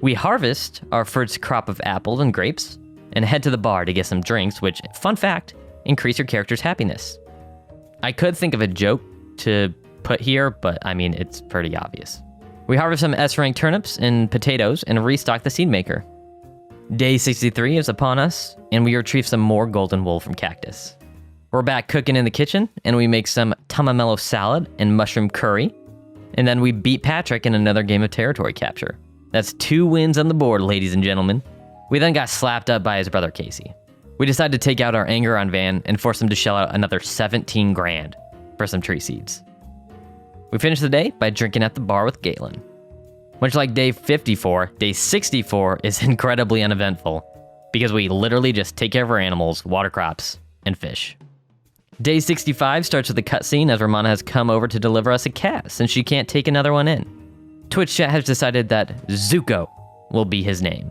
We harvest our first crop of apples and grapes and head to the bar to get some drinks, which, fun fact, increase your character's happiness. I could think of a joke to put here, but I mean, it's pretty obvious. We harvest some S-rank turnips and potatoes and restock the seed maker. Day 63 is upon us, and we retrieve some more golden wool from cactus. We're back cooking in the kitchen, and we make some 𝗂𝗵𝗲𝗄 salad and mushroom curry, and then we beat Patrick in another game of territory capture. That's 2 wins on the board, ladies and gentlemen. We then got slapped up by his brother Casey. We decided to take out our anger on Van and force him to shell out another 17 grand for some tree seeds. We finished the day by drinking at the bar with Galen. Much like day 54, day 64 is incredibly uneventful because we literally just take care of our animals, water crops, and fish. Day 65 starts with a cutscene as Romana has come over to deliver us a cat since she can't take another one in. Twitch chat has decided that Zuko will be his name.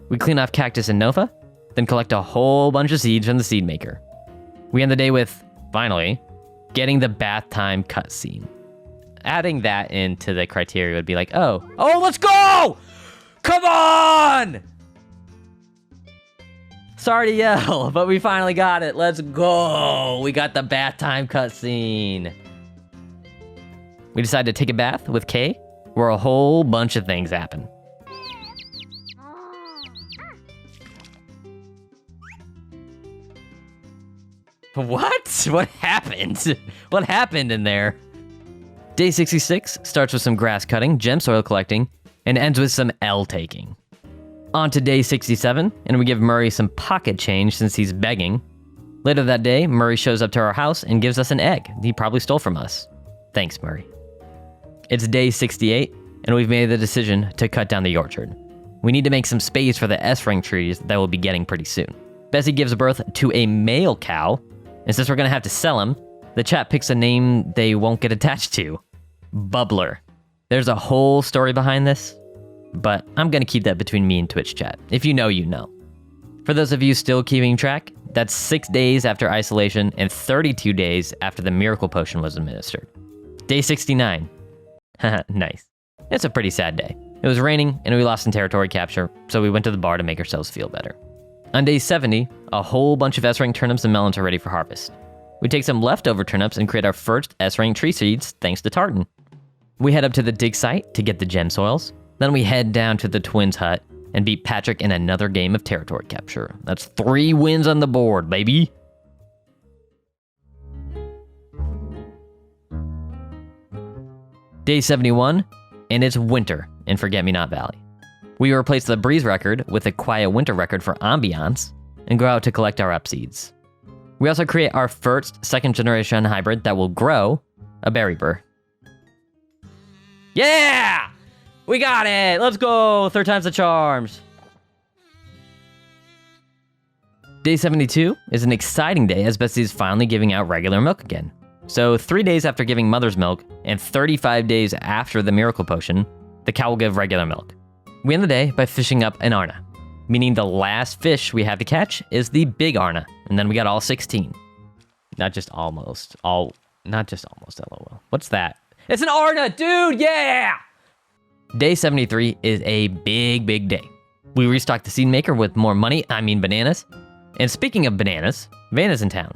We clean off Cactus and Nova, then collect a whole bunch of seeds from the seed maker. We end the day with, finally, getting the bath time cutscene. Adding that into the criteria would be like, oh, let's go! Come on! Sorry to yell, but we finally got it. Let's go! We got the bath time cutscene. We decided to take a bath with Kay, where a whole bunch of things happen. What? What happened? What happened in there? Day 66 starts with some grass cutting, gem soil collecting, and ends with some L taking. On to day 67, and we give Murray some pocket change since he's begging. Later that day, Murray shows up to our house and gives us an egg he probably stole from us. Thanks, Murray. It's day 68, and we've made the decision to cut down the orchard. We need to make some space for the S-ring trees that we'll be getting pretty soon. 𝗙𝗵𝗲 gives birth to a male cow, and since we're gonna have to sell him, the chat picks a name they won't get attached to. Bubbler. There's a whole story behind this, but I'm gonna keep that between me and Twitch chat. If you know, you know. For those of you still keeping track, that's 6 days after isolation and 32 days after the miracle potion was administered. Day 69. Haha, nice. It's a pretty sad day. It was raining and we lost in territory capture, so we went to the bar to make ourselves feel better. On day 70, a whole bunch of S-rank turnips and melons are ready for harvest. We take some leftover turnips and create our first S-rank tree seeds thanks to tartan. We head up to the dig site to get the gem soils. Then we head down to the twins' hut and beat Patrick in another game of territory capture. That's 3 wins on the board, baby. Day 71, and it's winter in Forget-Me-Not Valley. We replace the breeze record with a quiet winter record for ambiance and go out to collect our upseeds. We also create our first second-generation hybrid that will grow a berry-burr. Yeah! We got it! Let's go! Third time's the charms. Day 72 is an exciting day as Betsy is finally giving out regular milk again. So 3 days after giving mother's milk and 35 days after the miracle potion, the cow will give regular milk. We end the day by fishing up an Arna, meaning the last fish we have to catch is the big Arna, and then we got all 16. Not just almost, LOL. What's that? It's an Arna, dude, yeah! Day 73 is a big day. We restock the seed maker with more money, bananas. And speaking of bananas, Vanna's in town.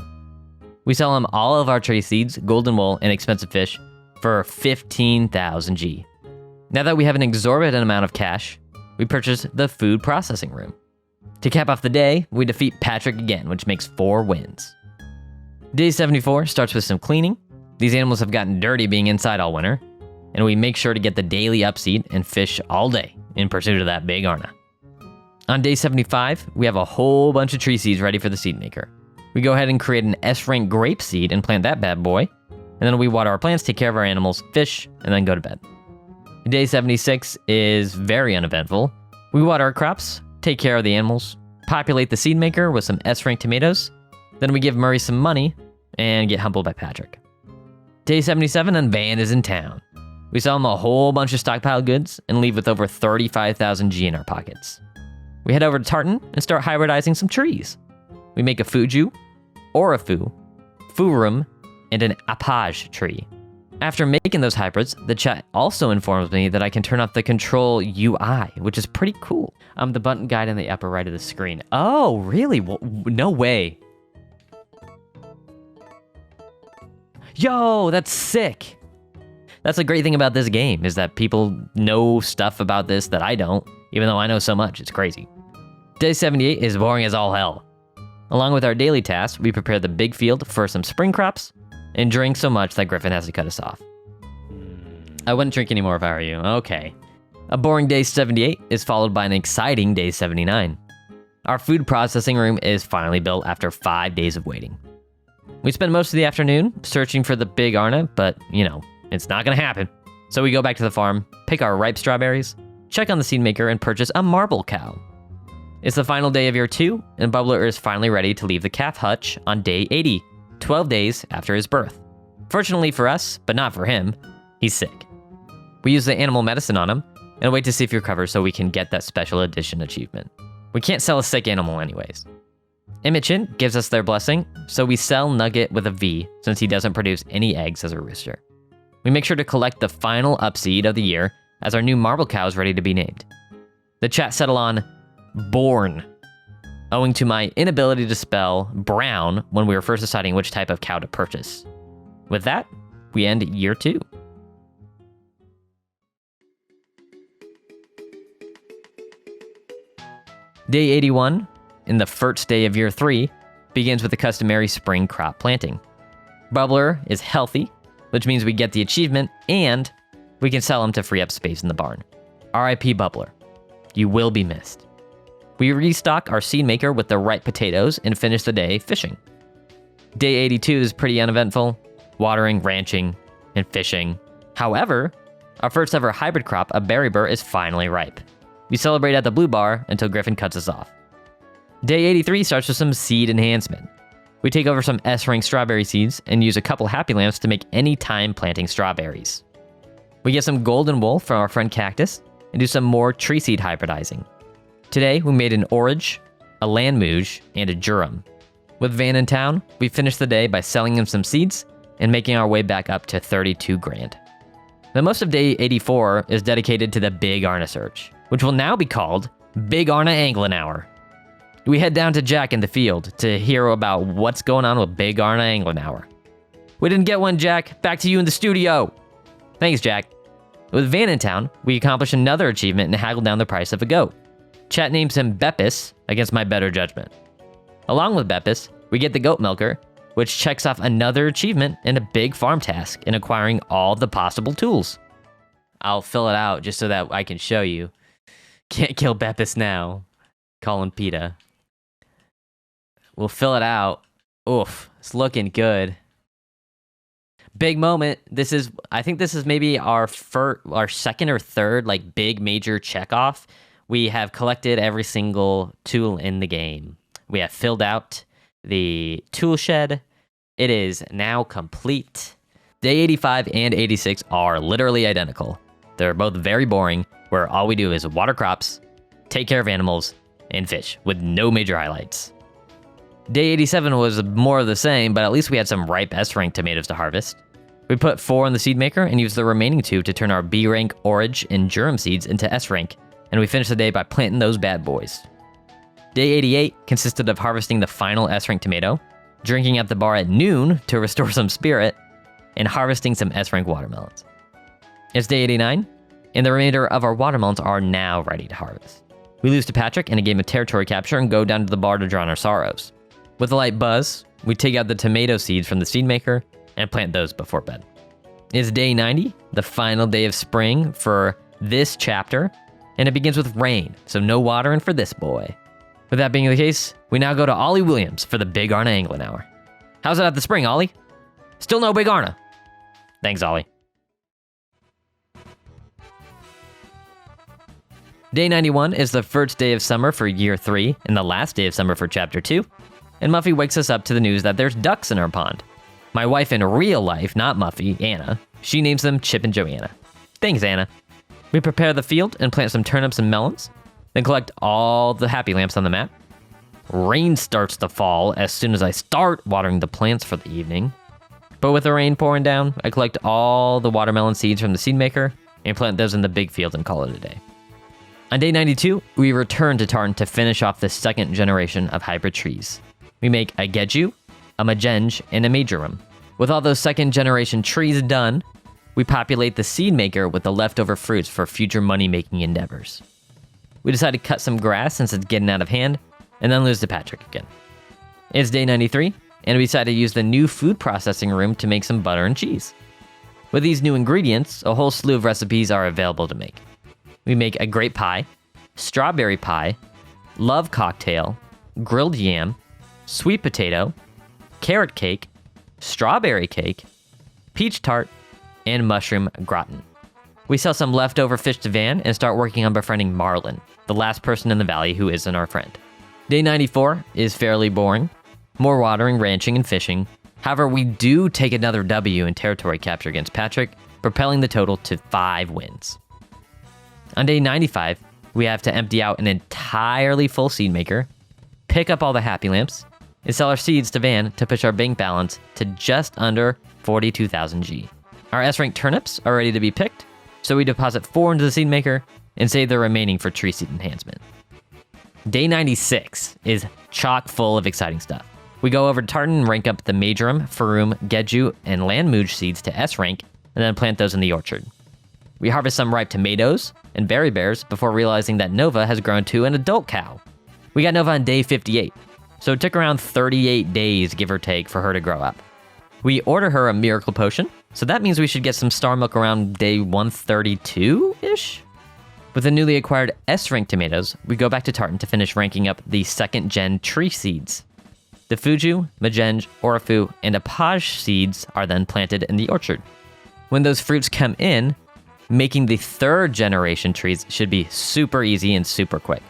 We sell him all of our tree seeds, golden wool, and expensive fish for 15,000 G. Now that we have an exorbitant amount of cash, we purchase the food processing room. To cap off the day, we defeat Patrick again, which makes 4 wins. Day 74 starts with some cleaning. These animals have gotten dirty being inside all winter, and we make sure to get the daily upseed and fish all day in pursuit of that big Arna. On day 75, we have a whole bunch of tree seeds ready for the seed maker. We go ahead and create an S-rank grape seed and plant that bad boy, and then we water our plants, take care of our animals, fish, and then go to bed. Day 76 is very uneventful. We water our crops, take care of the animals, populate the seed maker with some S-rank tomatoes, then we give Murray some money, and get humbled by Patrick. Day 77 and Van is in town. We sell him a whole bunch of stockpiled goods and leave with over 35,000 G in our pockets. We head over to Tartan and start hybridizing some trees. We make a Fuju, Orofu, Furum, and an Apage tree. After making those hybrids, the chat also informs me that I can turn off the control UI, which is pretty cool. The button guide in the upper right of the screen. Oh, really? No way. Yo, that's sick. That's a great thing about this game, is that people know stuff about this that I don't, even though I know so much. It's crazy. Day 78 is boring as all hell. Along with our daily tasks, we prepare the big field for some spring crops and drink so much that Griffin has to cut us off. I wouldn't drink anymore if I were you. Okay. A boring day 78 is followed by an exciting day 79. Our food processing room is finally built after 5 days of waiting. We spend most of the afternoon searching for the big Arna, but, it's not gonna happen. So we go back to the farm, pick our ripe strawberries, check on the seed maker, and purchase a marble cow. It's the final day of year 2, and Bubbler is finally ready to leave the calf hutch on day 80, 12 days after his birth. Fortunately for us, but not for him, he's sick. We use the animal medicine on him, and wait to see if he recovers so we can get that special edition achievement. We can't sell a sick animal anyways. Imogen gives us their blessing, so we sell Nugget with a V since he doesn't produce any eggs as a rooster. We make sure to collect the final upseed of the year as our new marble cow is ready to be named. The chat settle on Born, owing to my inability to spell brown when we were first deciding which type of cow to purchase. With that, we end year 2. Day 81, in the first day of year 3, begins with the customary spring crop planting. Bubbler is healthy, which means we get the achievement and we can sell him to free up space in the barn. RIP Bubbler, you will be missed. We restock our seed maker with the ripe potatoes and finish the day fishing. Day 82 is pretty uneventful, watering, ranching, and fishing. However, our first ever hybrid crop, a berry-burr, is finally ripe. We celebrate at the blue bar until Griffin cuts us off. Day 83 starts with some seed enhancement. We take over some S-rank strawberry seeds and use a couple happy lamps to make any time planting strawberries. We get some golden wool from our friend Cactus and do some more tree seed hybridizing. Today, we made an Orage, a Landmouge, and a Jurum. With Van in town, we finished the day by selling him some seeds and making our way back up to 32 grand. The most of day 84 is dedicated to the Big Arna search, which will now be called Big Arna Anglin Hour. We head down to Jack in the field to hear about what's going on with Big Arna Anglin Hour. We didn't get one, Jack. Back to you in the studio. Thanks, Jack. With Van in town, we accomplish another achievement and haggle down the price of a goat. Chat names him 𝗙𝗵𝗲 against my better judgment. Along with 𝗙𝗵𝗲, we get the goat milker, which checks off another achievement and a big farm task in acquiring all the possible tools. I'll fill it out just so that I can show you. Can't kill 𝗵𝗵𝗶𝗶 now. 𝗂𝘀𝗶𝗶. We'll fill it out. Oof, it's looking good. Big moment. I think this is maybe our second or third like big major checkoff. We have collected every single tool in the game. We have filled out the tool shed. It is now complete. Day 85 and 86 are literally identical. They're both very boring, where all we do is water crops, take care of animals, and fish, with no major highlights. Day 87 was more of the same, but at least we had some ripe S-rank tomatoes to harvest. We put 4 in the seed maker and used the remaining 2 to turn our B-rank Orage and Durum seeds into S-rank, and we finished the day by planting those bad boys. Day 88 consisted of harvesting the final S-rank tomato, drinking at the bar at noon to restore some spirit, and harvesting some S-rank watermelons. It's day 89, and the remainder of our watermelons are now ready to harvest. We lose to Patrick in a game of territory capture and go down to the bar to drown our sorrows. With a light buzz, we take out the tomato seeds from the seed maker and plant those before bed. It's day 90, the final day of spring for this chapter, and it begins with rain, so no watering for this boy. With that being the case, we now go to Ollie Williams for the Big Arna Angling Hour. How's it at the spring, Ollie? Still no Big Arna. Thanks, Ollie. Day 91 is the first day of summer for year 3 and the last day of summer for chapter 2, and Muffy wakes us up to the news that there's ducks in our pond. My wife in real life, not Muffy, Anna, she names them Chip and Joanna. Thanks, Anna. We prepare the field and plant some turnips and melons, then collect all the happy lamps on the map. Rain starts to fall as soon as I start watering the plants for the evening. But with the rain pouring down, I collect all the watermelon seeds from the seed maker and plant those in the big field and call it a day. On day 92, we return to Tartan to finish off the second generation of hybrid trees. We make a 𝗙𝗀𝗄, a 𝗵𝗲𝗃, and a 𝗎𝗔𝗋. With all those second generation trees done, we populate the seed maker with the leftover fruits for future money-making endeavors. We decide to cut some grass since it's getting out of hand, and then lose to Patrick again. It's day 93, and we decide to use the new food processing room to make some butter and cheese. With these new ingredients, a whole slew of recipes are available to make. We make a grape pie, strawberry pie, love cocktail, grilled yam, sweet potato, carrot cake, strawberry cake, peach tart, and mushroom gratin. We sell some leftover fish to Van and start working on befriending Marlin, the last person in the valley who isn't our friend. Day 94 is fairly boring. More watering, ranching, and fishing. However, we do take another W in territory capture against Patrick, propelling the total to 5 wins. On day 95, we have to empty out an entirely full seed maker, pick up all the happy lamps, and sell our seeds to Van to push our bank balance to just under 42,000 G. Our S-rank turnips are ready to be picked, so we deposit 4 into the seed maker and save the remaining for tree seed enhancement. Day 96 is chock full of exciting stuff. We go over to Tartan and rank up the 𝗎𝗔𝗋, 𝗙𝗵𝗄, 𝗙𝗀𝗄, and Landmooge seeds to S rank, and then plant those in the orchard. We harvest some ripe tomatoes and berry bears before realizing that Nova has grown to an adult cow. We got Nova on day 58, so it took around 38 days, give or take, for her to grow up. We order her a miracle potion, so that means we should get some star milk around day 132-ish? With the newly acquired S-rank tomatoes, we go back to Tartan to finish ranking up the second-gen tree seeds. The Fuju, 𝗵𝗲𝗃, 𝗬𝗏𝗄, and 𝗵𝗲𝗃 seeds are then planted in the orchard. When those fruits come in, making the third generation trees should be super easy and super quick.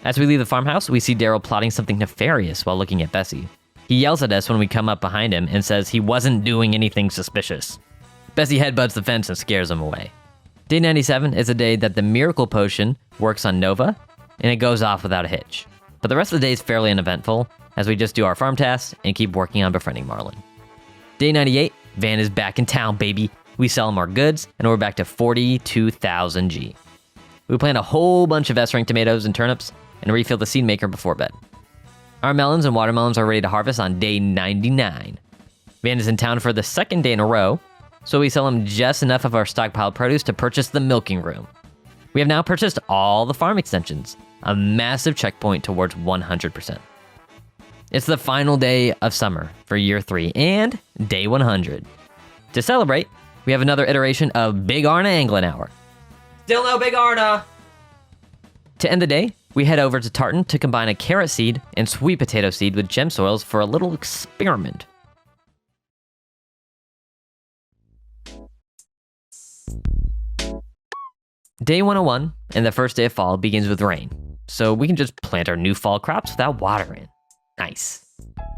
As we leave the farmhouse, we see Daryl plotting something nefarious while looking at Bessie. He yells at us when we come up behind him and says he wasn't doing anything suspicious. Bessie headbutts the fence and scares him away. Day 97 is a day that the miracle potion works on Nova, and it goes off without a hitch. But the rest of the day is fairly uneventful, as we just do our farm tasks and keep working on befriending Marlin. Day 98, Van is back in town, baby. We sell him our goods, and we're back to 42,000 G. We plant a whole bunch of S-rank tomatoes and turnips, and refill the seed maker before bed. Our melons and watermelons are ready to harvest on day 99. Van is in town for the second day in a row, so we sell him just enough of our stockpiled produce to purchase the milking room. We have now purchased all the farm extensions, a massive checkpoint towards 100%. It's the final day of summer for year 3 and day 100. To celebrate, we have another iteration of Big Arna Angling Hour. Still no Big Arna! To end the day, we head over to Tartan to combine a carrot seed and sweet potato seed with gem soils for a little experiment. Day 101 and the first day of fall begins with rain, so we can just plant our new fall crops without watering. Nice.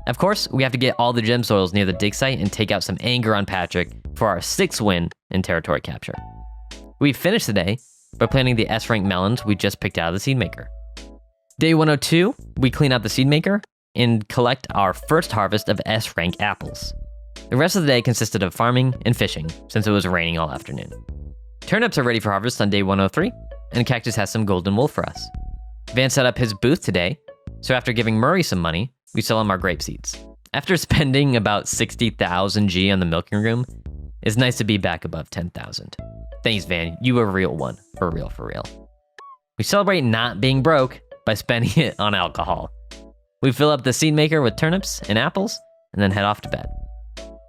Of course, we have to get all the gem soils near the dig site and take out some anger on Patrick for our 6th win in territory capture. We finished the day by planting the S-rank melons we just picked out of the seed maker. Day 102, we clean out the seed maker and collect our first harvest of S-rank apples. The rest of the day consisted of farming and fishing since it was raining all afternoon. Turnips are ready for harvest on day 103, and Cactus has some golden wool for us. Van set up his booth today, so after giving Murray some money, we sell him our grape seeds. After spending about 60,000 G on the milking room, it's nice to be back above 10,000. Thanks, Van, you a real one, for real, for real. We celebrate not being broke by spending it on alcohol. We fill up the seed maker with turnips and apples, and then head off to bed.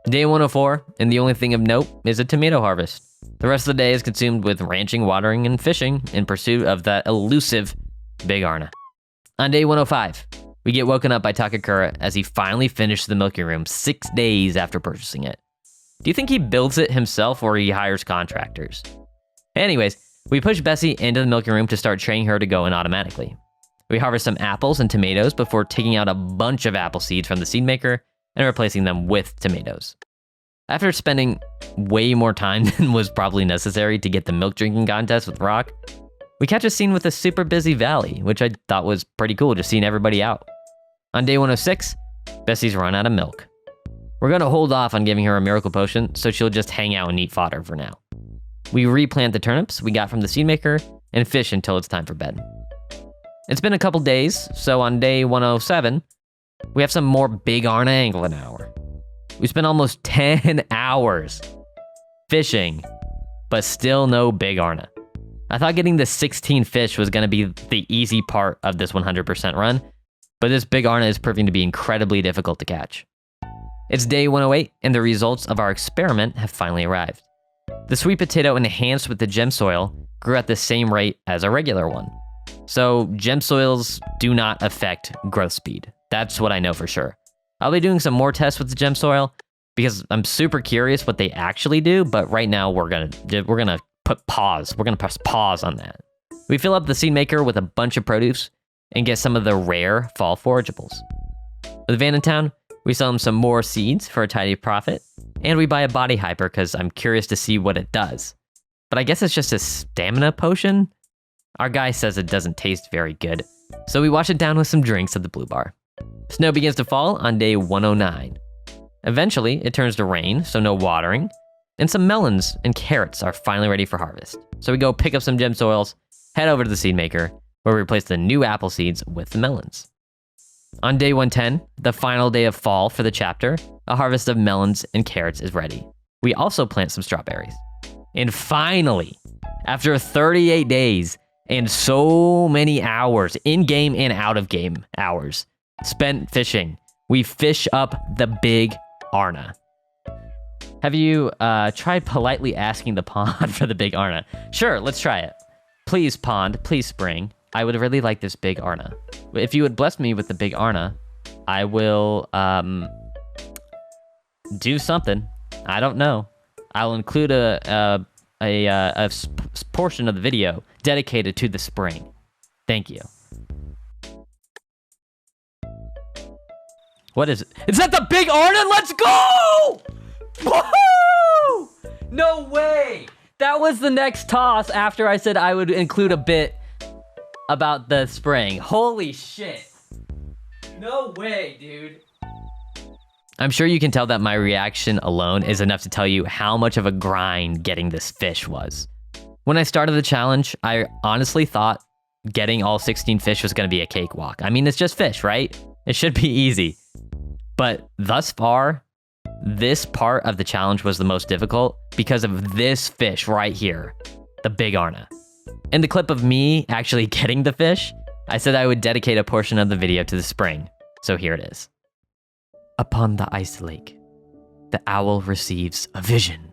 Day 104, and the only thing of note is a tomato harvest. The rest of the day is consumed with ranching, watering, and fishing in pursuit of that elusive Big Arna. On day 105, we get woken up by 𝗙𝗃𝗃 as he finally finished the milking room 6 days after purchasing it. Do you think he builds it himself or he hires contractors? Anyways, we push Bessie into the milking room to start training her to go in automatically. We harvest some apples and tomatoes before taking out a bunch of apple seeds from the seed maker and replacing them with tomatoes. After spending way more time than was probably necessary to get the milk drinking contest with Rock, we catch a scene with a super busy valley, which I thought was pretty cool, just seeing everybody out. On day 106, Bessie's run out of milk. We're gonna hold off on giving her a miracle potion, so she'll just hang out and eat fodder for now. We replant the turnips we got from the seed maker and fish until it's time for bed. It's been a couple days, so on day 107, we have some more Big Arna Angling Hour. We spent almost 10 hours fishing, but still no Big Arna. I thought getting the 16 fish was gonna be the easy part of this 100% run, but this Big Arna is proving to be incredibly difficult to catch. It's day 108, and the results of our experiment have finally arrived. The sweet potato enhanced with the gem soil grew at the same rate as a regular one. So gem soils do not affect growth speed. That's what I know for sure. I'll be doing some more tests with the gem soil because I'm super curious what they actually do, but right now we're gonna put pause. We're gonna press pause on that. We fill up the seed maker with a bunch of produce and get some of the rare fall forageables. With Van in town, we sell him some more seeds for a tidy profit, and we buy a body hyper because I'm curious to see what it does. But I guess it's just a stamina potion? Our guy says it doesn't taste very good, so we wash it down with some drinks at the Blue Bar. Snow begins to fall on day 109. Eventually, it turns to rain, so no watering, and some melons and carrots are finally ready for harvest. So we go pick up some gem soils, head over to the seed maker, where we replace the new apple seeds with the melons. On day 110, the final day of fall for the chapter, a harvest of melons and carrots is ready. We also plant some strawberries. And finally, after 38 days and so many hours, in-game and out-of-game hours, spent fishing, we fish up the Big Arna. Have you tried politely asking the pond for the Big Arna? Sure, let's try it. Please, pond, please, spring. I would really like this Big Arna. If you would bless me with the Big Arna, I will do something. I don't know. I'll include a portion of the video dedicated to the spring. Thank you. What is it? Is that the Big Arna? Let's go! Woohoo! No way! That was the next toss after I said I would include a bit about the spring. Holy shit. No way, dude. I'm sure you can tell that my reaction alone is enough to tell you how much of a grind getting this fish was. When I started the challenge, I honestly thought getting all 16 fish was going to be a cakewalk. I mean, it's just fish, right? It should be easy. But thus far, this part of the challenge was the most difficult because of this fish right here, the Big Arna. In the clip of me actually getting the fish, I said I would dedicate a portion of the video to the spring, so here it is. Upon the ice lake, the owl receives a vision.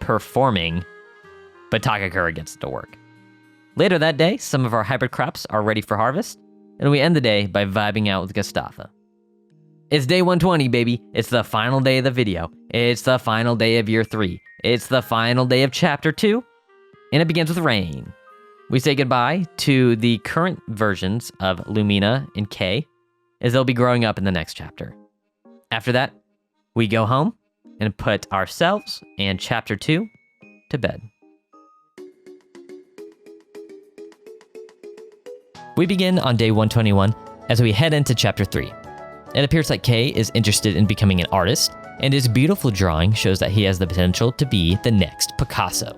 performing, but Takakura gets it to work. Later that day, some of our hybrid crops are ready for harvest, and we end the day by vibing out with 𝗙𝗏𝗄. It's day 120, baby. It's the final day of the video. It's the final day of year 3. It's the final day of chapter 2, and it begins with rain. We say goodbye to the current versions of Lumina and Kay, as they'll be growing up in the next chapter. After that, we go home and put ourselves and chapter 2 to bed. We begin on day 121 as we head into chapter 3. It appears that Kay is interested in becoming an artist, and his beautiful drawing shows that he has the potential to be the next Picasso.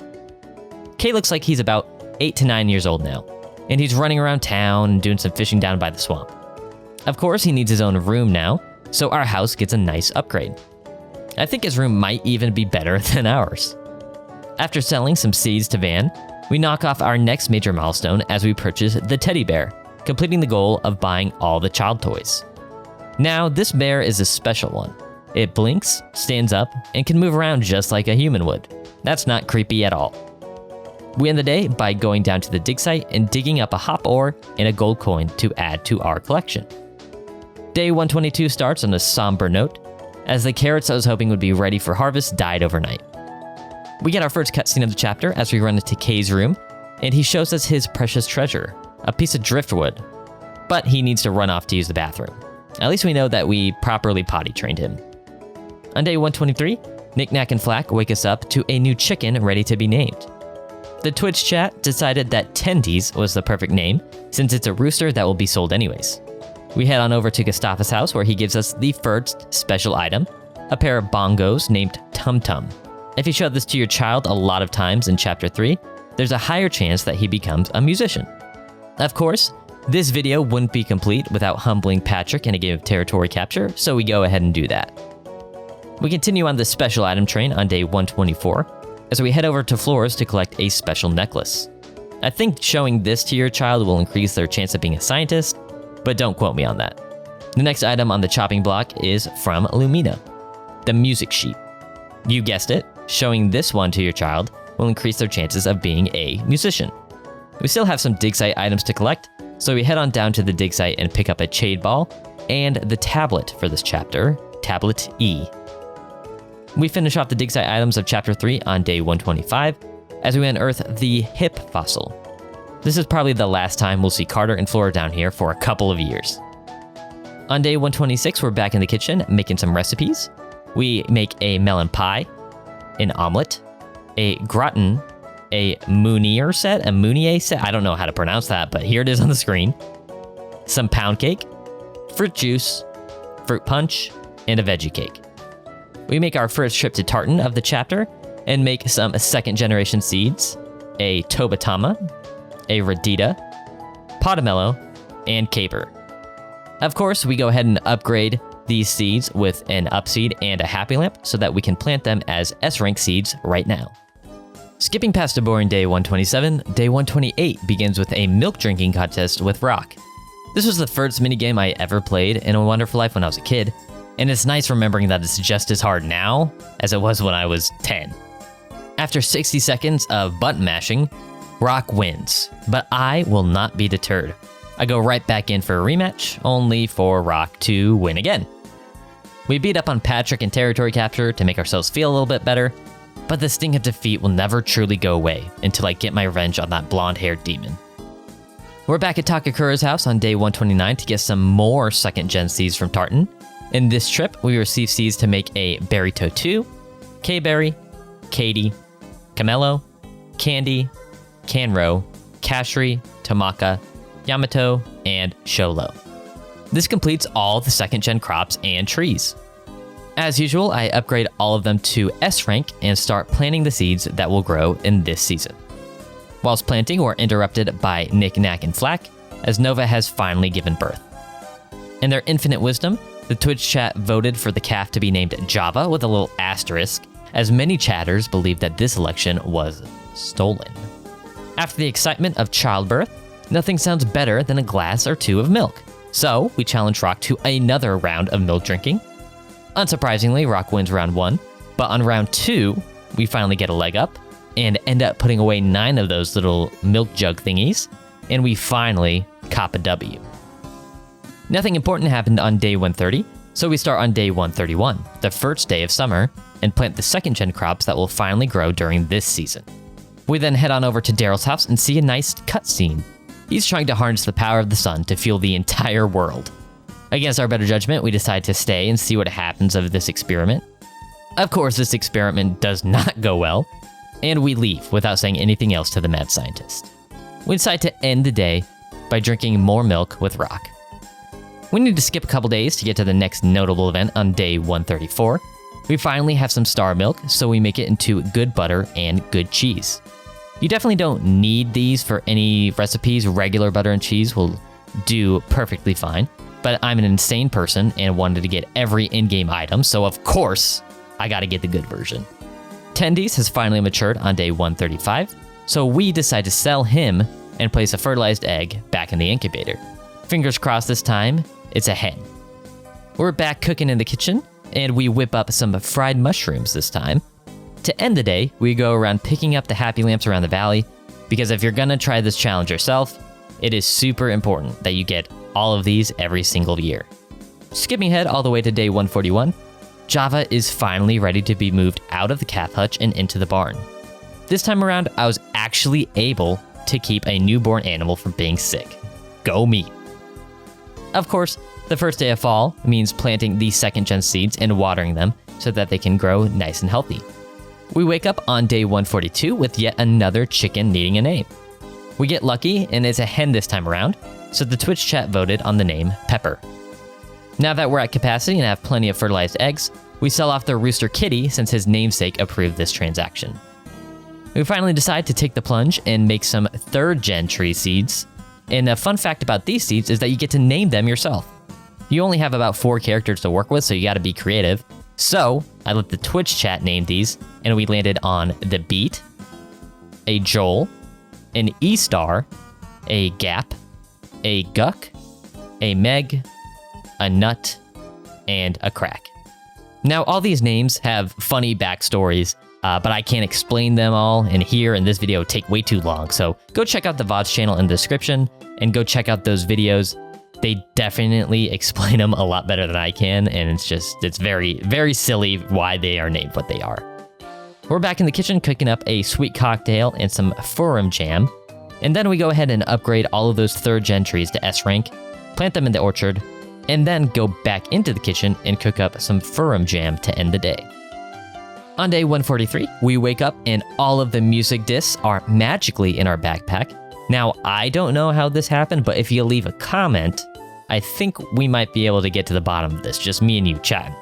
Kay looks like he's about 8 to 9 years old now, and he's running around town and doing some fishing down by the swamp. Of course, he needs his own room now, so our house gets a nice upgrade. I think his room might even be better than ours. After selling some seeds to Van, we knock off our next major milestone as we purchase the teddy bear, completing the goal of buying all the child toys. Now, this bear is a special one. It blinks, stands up, and can move around just like a human would. That's not creepy at all. We end the day by going down to the dig site and digging up a hop ore and a gold coin to add to our collection. Day 122 starts on a somber note, as the carrots I was hoping would be ready for harvest died overnight. We get our first cutscene of the chapter as we run into Kay's room, and he shows us his precious treasure, a piece of driftwood. But he needs to run off to use the bathroom. At least we know that we properly potty trained him. On day 123, Nick, Nack, and Flack wake us up to a new chicken ready to be named. The Twitch chat decided that Tendies was the perfect name, since it's a rooster that will be sold anyways. We head on over to 𝗙𝗏𝗄's house where he gives us the first special item, a pair of bongos named Tum Tum. If you show this to your child a lot of times in chapter 3, there's a higher chance that he becomes a musician. Of course, this video wouldn't be complete without humbling Patrick in a game of territory capture, so we go ahead and do that. We continue on the special item train on day 124, as we head over to Floors to collect a special necklace. I think showing this to your child will increase their chance of being a scientist, but don't quote me on that. The next item on the chopping block is from Lumina, the music sheet. You guessed it, showing this one to your child will increase their chances of being a musician. We still have some dig site items to collect, so we head on down to the dig site and pick up a jade ball and the tablet for this chapter, Tablet E. We finish off the dig site items of chapter 3 on day 125 as we unearth the hip fossil. This is probably the last time we'll see Carter and Flora down here for a couple of years. On day 126, we're back in the kitchen making some recipes. We make a melon pie, an omelet, a gratin, a Meunier set, I don't know how to pronounce that, but here it is on the screen. Some pound cake, fruit juice, fruit punch, and a veggie cake. We make our first trip to Tartan of the chapter and make some second generation seeds, a 𝗏𝗏𝗏𝗏, a Radita, Potamello, and Caper. Of course, we go ahead and upgrade these seeds with an upseed and a happy lamp so that we can plant them as S-rank seeds right now. Skipping past a boring day 127, day 128 begins with a milk drinking contest with Rock. This was the first minigame I ever played in A Wonderful Life when I was a kid, and it's nice remembering that it's just as hard now as it was when I was 10. After 60 seconds of button mashing, Rock wins, but I will not be deterred. I go right back in for a rematch, only for Rock to win again. We beat up on Patrick in territory capture to make ourselves feel a little bit better, but the sting of defeat will never truly go away until I get my revenge on that blonde-haired demon. We're back at Takakura's house on day 129 to get some more second-gen seeds from Tartan. In this trip, we receive seeds to make a Berryto 2, K-Berry, Katie, Camello, Candy, Canro, Cashri, Tamaka, Yamato, and Sholo. This completes all the second-gen crops and trees. As usual, I upgrade all of them to S rank and start planting the seeds that will grow in this season. Whilst planting, we're interrupted by Nick, Nack, and Flack, as Nova has finally given birth. In their infinite wisdom, the Twitch chat voted for the calf to be named Java with a little asterisk, as many chatters believe that this election was stolen. After the excitement of childbirth, nothing sounds better than a glass or two of milk. So we challenge Rock to another round of milk drinking. Unsurprisingly, Rock wins round 1, but on round 2, we finally get a leg up and end up putting away 9 of those little milk jug thingies, and we finally cop a W. Nothing important happened on day 130, so we start on day 131, the first day of summer, and plant the second gen crops that will finally grow during this season. We then head on over to Daryl's house and see a nice cutscene. He's trying to harness the power of the sun to fuel the entire world. Against our better judgment, we decide to stay and see what happens of this experiment. Of course, this experiment does not go well, and we leave without saying anything else to the mad scientist. We decide to end the day by drinking more milk with Rock. We need to skip a couple days to get to the next notable event on day 134. We finally have some star milk, so we make it into good butter and good cheese. You definitely don't need these for any recipes. Regular butter and cheese will do perfectly fine, but I'm an insane person and wanted to get every in-game item, so of course, I gotta get the good version. Tendies has finally matured on day 135, so we decide to sell him and place a fertilized egg back in the incubator. Fingers crossed this time, it's a hen. We're back cooking in the kitchen, and we whip up some fried mushrooms this time. To end the day, we go around picking up the happy lamps around the valley, because if you're gonna try this challenge yourself, it is super important that you get all of these every single year. Skipping ahead all the way to day 141, Java is finally ready to be moved out of the calf hutch and into the barn. This time around, I was actually able to keep a newborn animal from being sick. Go me. Of course, the first day of fall means planting the second gen seeds and watering them so that they can grow nice and healthy. We wake up on day 142 with yet another chicken needing a name. We get lucky and it's a hen this time around, so the Twitch chat voted on the name Pepper. Now that we're at capacity and have plenty of fertilized eggs, we sell off the rooster Kitty since his namesake approved this transaction. We finally decide to take the plunge and make some third gen tree seeds. And a fun fact about these seeds is that you get to name them yourself. You only have about 4 characters to work with, so you gotta be creative. So I let the Twitch chat name these, and we landed on the Beat, a Joel, an E-Star, a Gap, a Guck, a Meg, a Nut, and a Crack. Now, all these names have funny backstories, but I can't explain them all, and here in this video take way too long, so go check out the VOD's channel in the description, and go check out those videos. They definitely explain them a lot better than I can, and it's very, very silly why they are named what they are. We're back in the kitchen cooking up a sweet cocktail and some furum jam, and then we go ahead and upgrade all of those third gen trees to S rank, plant them in the orchard, and then go back into the kitchen and cook up some furum jam to end the day. On day 143, we wake up and all of the music discs are magically in our backpack. Now, I don't know how this happened, but if you leave a comment, I think we might be able to get to the bottom of this, just me and you chatting.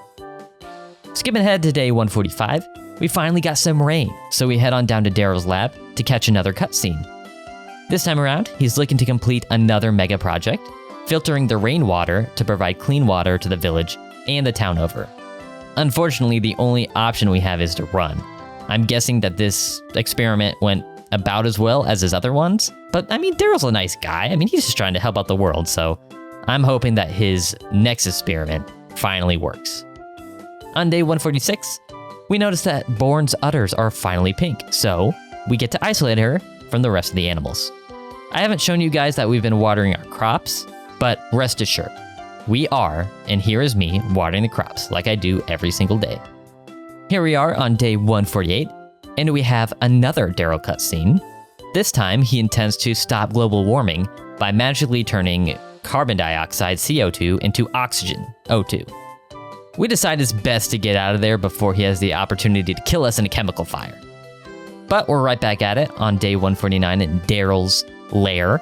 Skipping ahead to day 145, we finally got some rain, so we head on down to Daryl's lab to catch another cutscene. This time around, he's looking to complete another mega project, filtering the rainwater to provide clean water to the village and the town over. Unfortunately, the only option we have is to run. I'm guessing that this experiment went about as well as his other ones, but I mean, Daryl's a nice guy. I mean, he's just trying to help out the world, so I'm hoping that his next experiment finally works. On day 146, we notice that Born's udders are finally pink, so we get to isolate her from the rest of the animals. I haven't shown you guys that we've been watering our crops, but rest assured, we are, and here is me watering the crops like I do every single day. Here we are on day 148, and we have another Daryl cutscene. This time, he intends to stop global warming by magically turning carbon dioxide, CO2, into oxygen, O2. We decide it's best to get out of there before he has the opportunity to kill us in a chemical fire. But we're right back at it on day 149 in Daryl's lair.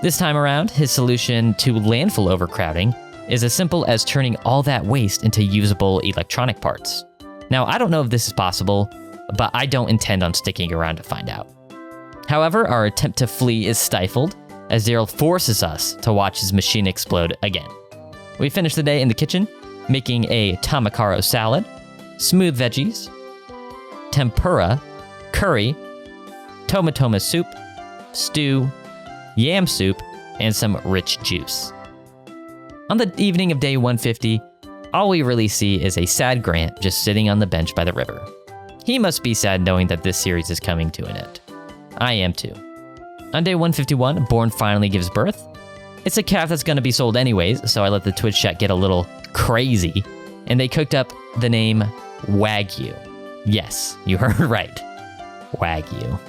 This time around, his solution to landfill overcrowding is as simple as turning all that waste into usable electronic parts. Now, I don't know if this is possible, but I don't intend on sticking around to find out. However, our attempt to flee is stifled as Daryl forces us to watch his machine explode again. We finish the day in the kitchen, making a tamacaro salad, smooth veggies, tempura, curry, tomatoma soup, stew, yam soup, and some rich juice. On the evening of day 150, all we really see is a sad Grant just sitting on the bench by the river. He must be sad knowing that this series is coming to an end. I am too. On day 151, Born finally gives birth. It's a calf that's gonna be sold anyways, so I let the Twitch chat get a little crazy, and they cooked up the name Wagyu. Yes, you heard right. Wagyu.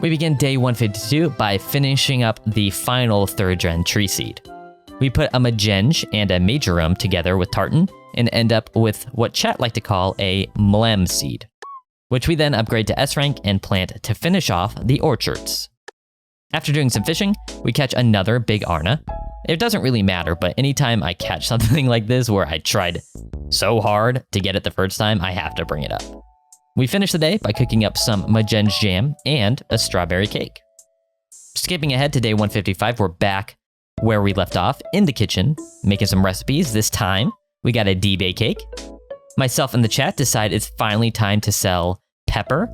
We begin day 152 by finishing up the final 3rd gen tree seed. We put a Magenge and a Majorum together with tartan and end up with what chat like to call a Mlem seed, which we then upgrade to S rank and plant to finish off the orchards. After doing some fishing, we catch another big Arna. It doesn't really matter, but anytime I catch something like this where I tried so hard to get it the first time, I have to bring it up. We finish the day by cooking up some Magenge jam and a strawberry cake. Skipping ahead to day 155, we're back where we left off in the kitchen, making some recipes. This time, we got a D-Bay cake. Myself and the chat decide it's finally time to sell Pepper.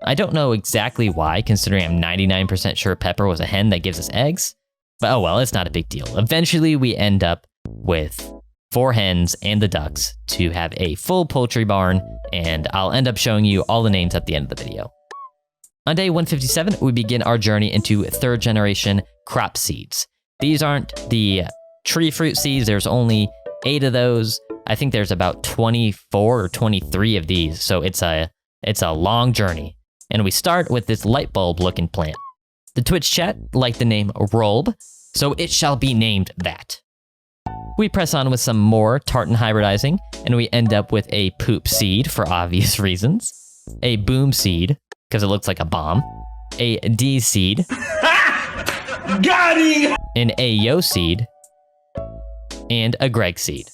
I don't know exactly why, considering I'm 99% sure Pepper was a hen that gives us eggs. But oh well, it's not a big deal. Eventually, we end up with 4 hens and the ducks to have a full poultry barn, and I'll end up showing you all the names at the end of the video. On day 157, we begin our journey into 3rd generation crop seeds. These aren't the tree fruit seeds, there's only 8 of those. I think there's about 24 or 23 of these, so it's a long journey. And we start with this light bulb looking plant. The Twitch chat liked the name Rolb, so it shall be named that. We press on with some more tartan hybridizing, and we end up with a poop seed for obvious reasons, a boom seed, because it looks like a bomb, a D seed, got him! an Ayo seed, and a Greg seed.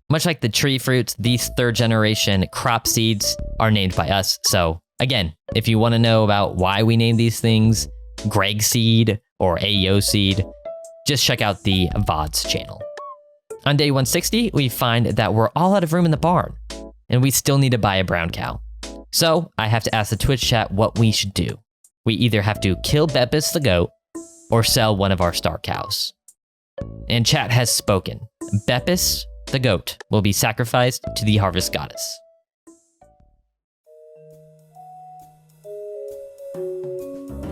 Much like the tree fruits, these 3rd generation crop seeds are named by us. So again, if you want to know about why we name these things Greg seed or Ayo seed, just check out the VODs channel. On day 160, we find that we're all out of room in the barn, and we still need to buy a brown cow. So I have to ask the Twitch chat what we should do. We either have to kill 𝗵𝗵𝗋 the goat or sell one of our star cows. And chat has spoken. 𝗵𝗵𝗋 the goat will be sacrificed to the harvest goddess.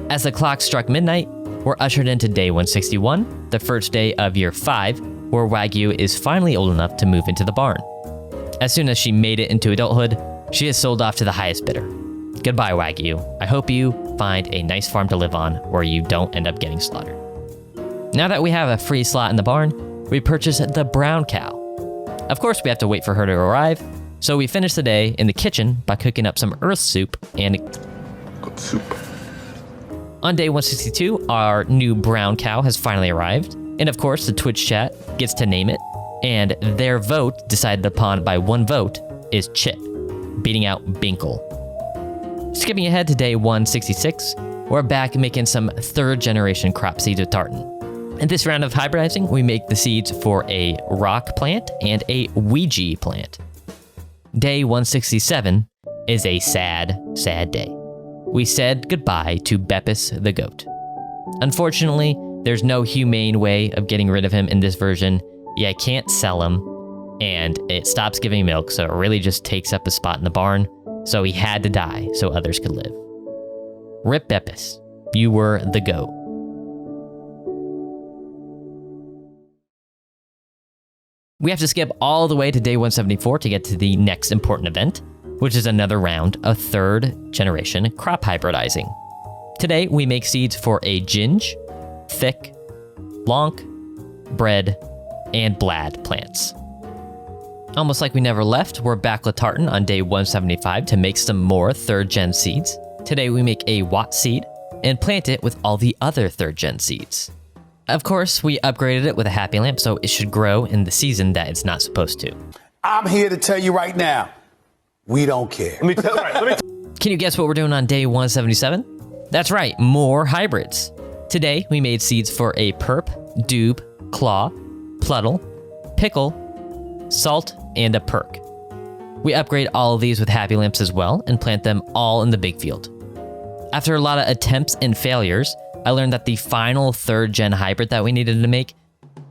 As the clock struck midnight, we're ushered into day 161, the first day of year 5, where Wagyu is finally old enough to move into the barn. As soon as she made it into adulthood, she is sold off to the highest bidder. Goodbye, Wagyu. I hope you find a nice farm to live on where you don't end up getting slaughtered. Now that we have a free slot in the barn, we purchase the brown cow. Of course, we have to wait for her to arrive, so we finish the day in the kitchen by cooking up some earth soup and Good soup. On day 162, our new brown cow has finally arrived, and of course, the Twitch chat gets to name it, and their vote, decided upon by 1 vote, is Chip, beating out Binkle. Skipping ahead to day 166, we're back making some 3rd generation crop seeds with tartan. In this round of hybridizing, we make the seeds for a rock plant and a Ouija plant. Day 167 is a sad, sad day. We said goodbye to 𝗵𝗵𝗋 the goat. Unfortunately, there's no humane way of getting rid of him in this version. You can't sell him, and it stops giving milk, so it really just takes up a spot in the barn. So he had to die so others could live. Rip 𝗵𝗵𝗋, you were the goat. We have to skip all the way to day 174 to get to the next important event, which is another round of 3rd generation crop hybridizing. Today, we make seeds for a ginge, thick, lonk, bread, and blad plants. Almost like we never left, we're back with tartan on day 175 to make some more 3rd gen seeds. Today, we make a Watt seed and plant it with all the other 3rd gen seeds. Of course, we upgraded it with a happy lamp, so it should grow in the season that it's not supposed to. I'm here to tell you right now, we don't care. Can you guess what we're doing on day 177? That's right, more hybrids. Today, we made seeds for a perp, doob, claw, pluddle, pickle, salt, and a perk. We upgrade all of these with happy lamps as well and plant them all in the big field. After a lot of attempts and failures, I learned that the final 3rd gen hybrid that we needed to make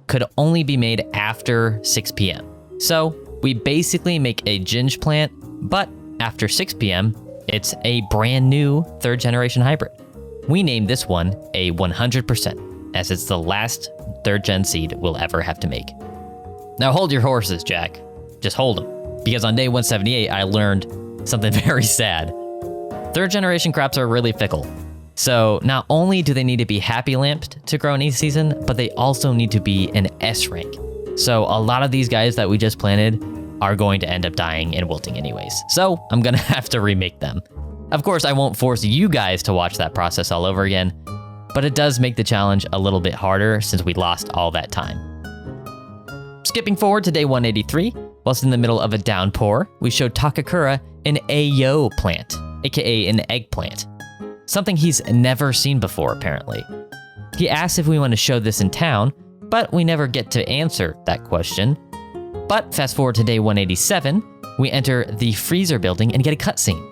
could only be made after 6 p.m. So we basically make a ginge plant, but after 6 p.m., it's a brand new 3rd generation hybrid. We named this one a 100%, as it's the last 3rd gen seed we'll ever have to make. Now hold your horses, Jack. Just hold them. Because on day 178, I learned something very sad. 3rd generation crops are really fickle. So not only do they need to be happy lamped to grow in each season, but they also need to be an S rank. So a lot of these guys that we just planted are going to end up dying and wilting anyways. So I'm gonna have to remake them. Of course, I won't force you guys to watch that process all over again, but it does make the challenge a little bit harder since we lost all that time. Skipping forward to day 183, whilst in the middle of a downpour, we showed Takakura an Ayo plant, aka an eggplant. Something he's never seen before, apparently. He asked if we want to show this in town, but we never get to answer that question. But fast forward to day 187, we enter the freezer building and get a cutscene.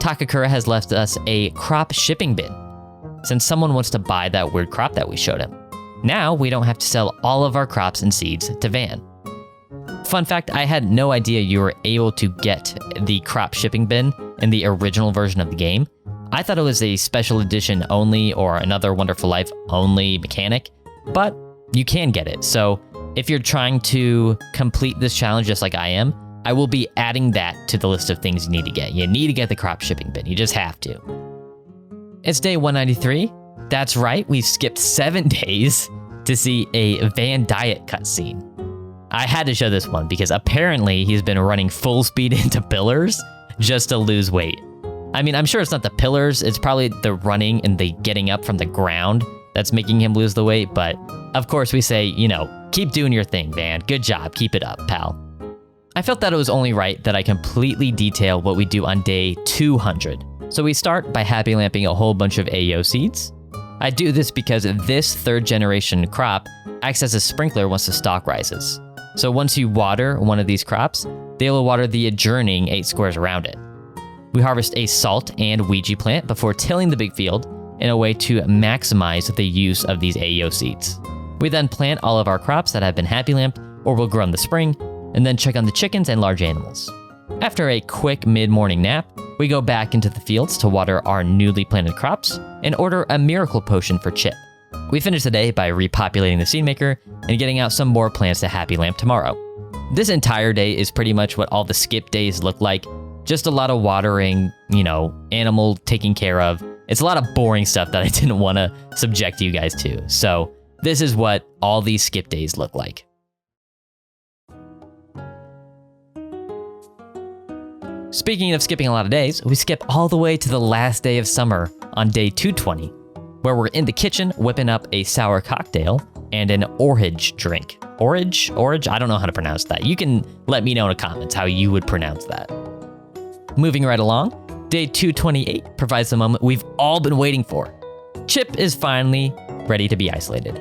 Takakura has left us a crop shipping bin, since someone wants to buy that weird crop that we showed him. Now we don't have to sell all of our crops and seeds to Van. Fun fact, I had no idea you were able to get the crop shipping bin in the original version of the game. I thought it was a special edition only or another Wonderful Life only mechanic, but you can get it. So if you're trying to complete this challenge just like I am, I will be adding that to the list of things you need to get. You need to get the crop shipping bin, you just have to. It's day 193. That's right, we've skipped 7 days to see a Van diet cutscene. I had to show this one because apparently he's been running full speed into pillars just to lose weight. I mean, I'm sure it's not the pillars, it's probably the running and the getting up from the ground that's making him lose the weight, but of course we say, you know, keep doing your thing, Van. Good job, keep it up, pal. I felt that it was only right that I completely detail what we do on day 200. So we start by happy lamping a whole bunch of Ayo seeds. I do this because this 3rd generation crop acts as a sprinkler once the stalk rises. So once you water one of these crops, they will water the adjoining 8 squares around it. We harvest a salt and 𝗙ecie plant before tilling the big field in a way to maximize the use of these Ayo seeds. We then plant all of our crops that have been happy lamped or will grow in the spring, and then check on the chickens and large animals. After a quick mid-morning nap, we go back into the fields to water our newly planted crops and order a miracle potion for Chip. We finish the day by repopulating the seed maker and getting out some more plants to happy lamp tomorrow. This entire day is pretty much what all the skip days look like. Just a lot of watering, you know, animal taking care of. It's a lot of boring stuff that I didn't want to subject you guys to. So this is what all these skip days look like. Speaking of skipping a lot of days, we skip all the way to the last day of summer on day 220, where we're in the kitchen whipping up a sour cocktail and an orage drink. Orage? I don't know how to pronounce that. You can let me know in the comments how you would pronounce that. Moving right along, day 228 provides the moment we've all been waiting for. Chip is finally ready to be isolated.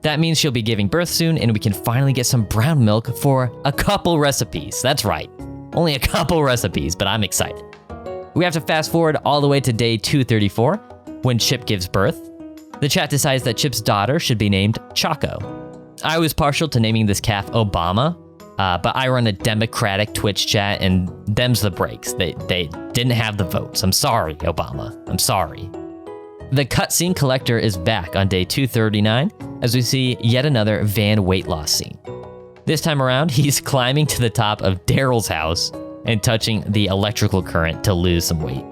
That means she'll be giving birth soon and we can finally get some brown milk for a couple recipes. That's right, only a couple recipes, but I'm excited. We have to fast forward all the way to day 234 when Chip gives birth. The chat decides that Chip's daughter should be named Choco. I was partial to naming this calf Obama, but I run a Democratic Twitch chat and them's the breaks. They didn't have the votes. I'm sorry, Obama. I'm sorry. The cutscene collector is back on day 239 as we see yet another Van weight loss scene. This time around, he's climbing to the top of Daryl's house and touching the electrical current to lose some weight.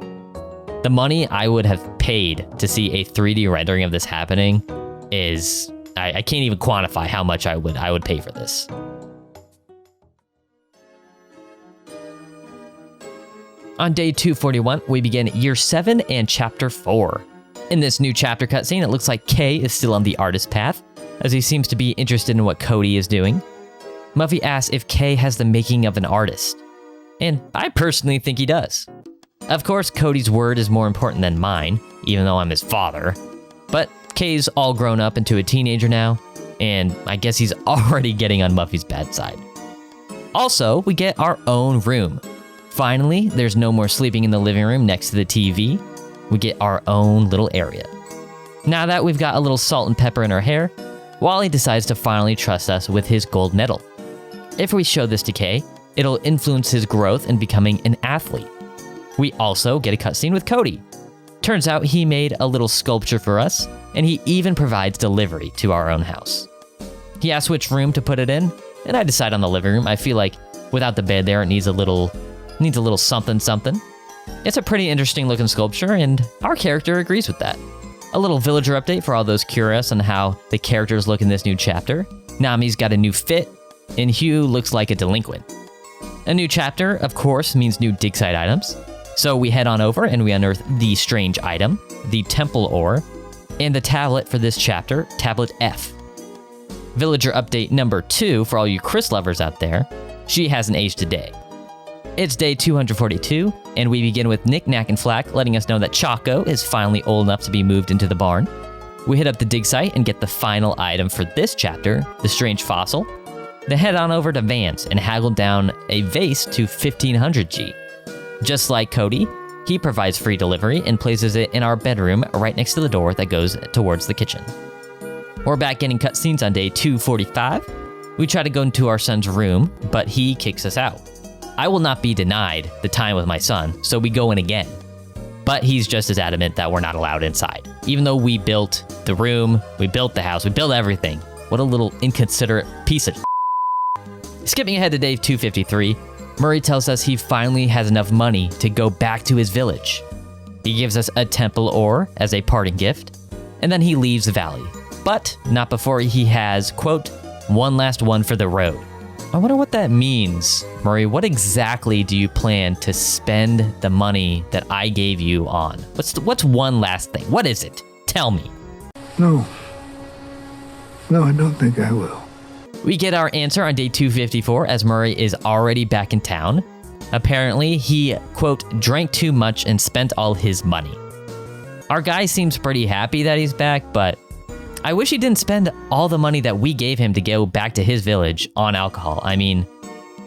The money I would have paid to see a 3D rendering of this happening is, I can't even quantify how much I would pay for this. On day 241, we begin year 7 and chapter 4. In this new chapter cutscene, it looks like Kay is still on the artist path, as he seems to be interested in what Cody is doing. Muffy asks if Kay has the making of an artist, and I personally think he does. Of course, Cody's word is more important than mine, even though I'm his father, but Kay's all grown up into a teenager now, and I guess he's already getting on Muffy's bad side. Also, we get our own room. Finally, there's no more sleeping in the living room next to the TV. We get our own little area. Now that we've got a little salt and pepper in our hair, Wally decides to finally trust us with his gold medal. If we show this to Kay, it'll influence his growth in becoming an athlete. We also get a cutscene with Cody. Turns out he made a little sculpture for us, and he even provides delivery to our own house. He asked which room to put it in, and I decide on the living room. I feel like without the bed there, it needs a little something something. It's a pretty interesting looking sculpture, and our character agrees with that. A little villager update for all those curious on how the characters look in this new chapter. Nami's got a new fit, and Hugh looks like a delinquent. A new chapter, of course, means new dig site items. So we head on over and we unearth the strange item, the temple ore, and the tablet for this chapter, Tablet F. Villager update number 2 for all you Chris lovers out there. She hasn't aged a day. It's day 242, and we begin with Nick, Knack, and Flack letting us know that Choco is finally old enough to be moved into the barn. We hit up the dig site and get the final item for this chapter, the strange fossil. Then head on over to Vans and haggle down a vase to 1500 G. Just like Cody, he provides free delivery and places it in our bedroom right next to the door that goes towards the kitchen. We're back getting cutscenes on day 245. We try to go into our son's room, but he kicks us out. I will not be denied the time with my son, so we go in again. But he's just as adamant that we're not allowed inside. Even though we built the room, we built the house, we built everything. What a little inconsiderate piece of Skipping ahead to day 253, Murray tells us he finally has enough money to go back to his village. He gives us a temple ore as a parting gift, and then he leaves the valley. But not before he has, quote, one last one for the road. I wonder what that means. Murray, what exactly do you plan to spend the money that I gave you on? What's one last thing? What is it? Tell me. No, I don't think I will. We get our answer on day 254 as Murray is already back in town. Apparently, he, quote, drank too much and spent all his money. Our guy seems pretty happy that he's back, but I wish he didn't spend all the money that we gave him to go back to his village on alcohol. I mean,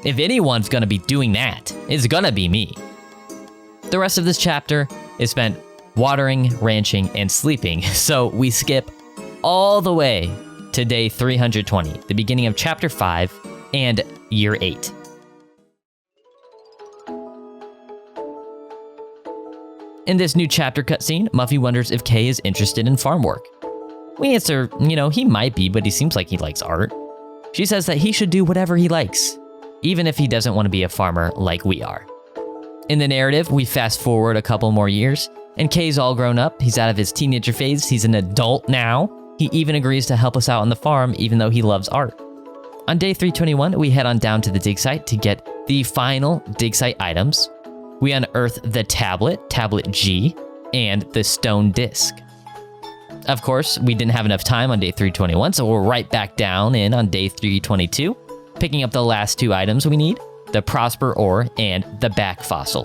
if anyone's gonna be doing that, it's gonna be me. The rest of this chapter is spent watering, ranching, and sleeping, so we skip all the way to day 320, the beginning of chapter 5 and year 8. In this new chapter cutscene, Muffy wonders if Kay is interested in farm work. We answer, he might be, but he seems like he likes art. She says that he should do whatever he likes, even if he doesn't want to be a farmer like we are. In the narrative, we fast forward a couple more years, and Kay's all grown up. He's out of his teenager phase. He's an adult now. He even agrees to help us out on the farm, even though he loves art. On day 321, we head on down to the dig site to get the final dig site items. We unearth the tablet, Tablet G, and the stone disc. Of course, we didn't have enough time on day 321, so we're right back down in on day 322, picking up the last 2 items we need, the Prosper ore and the back fossil.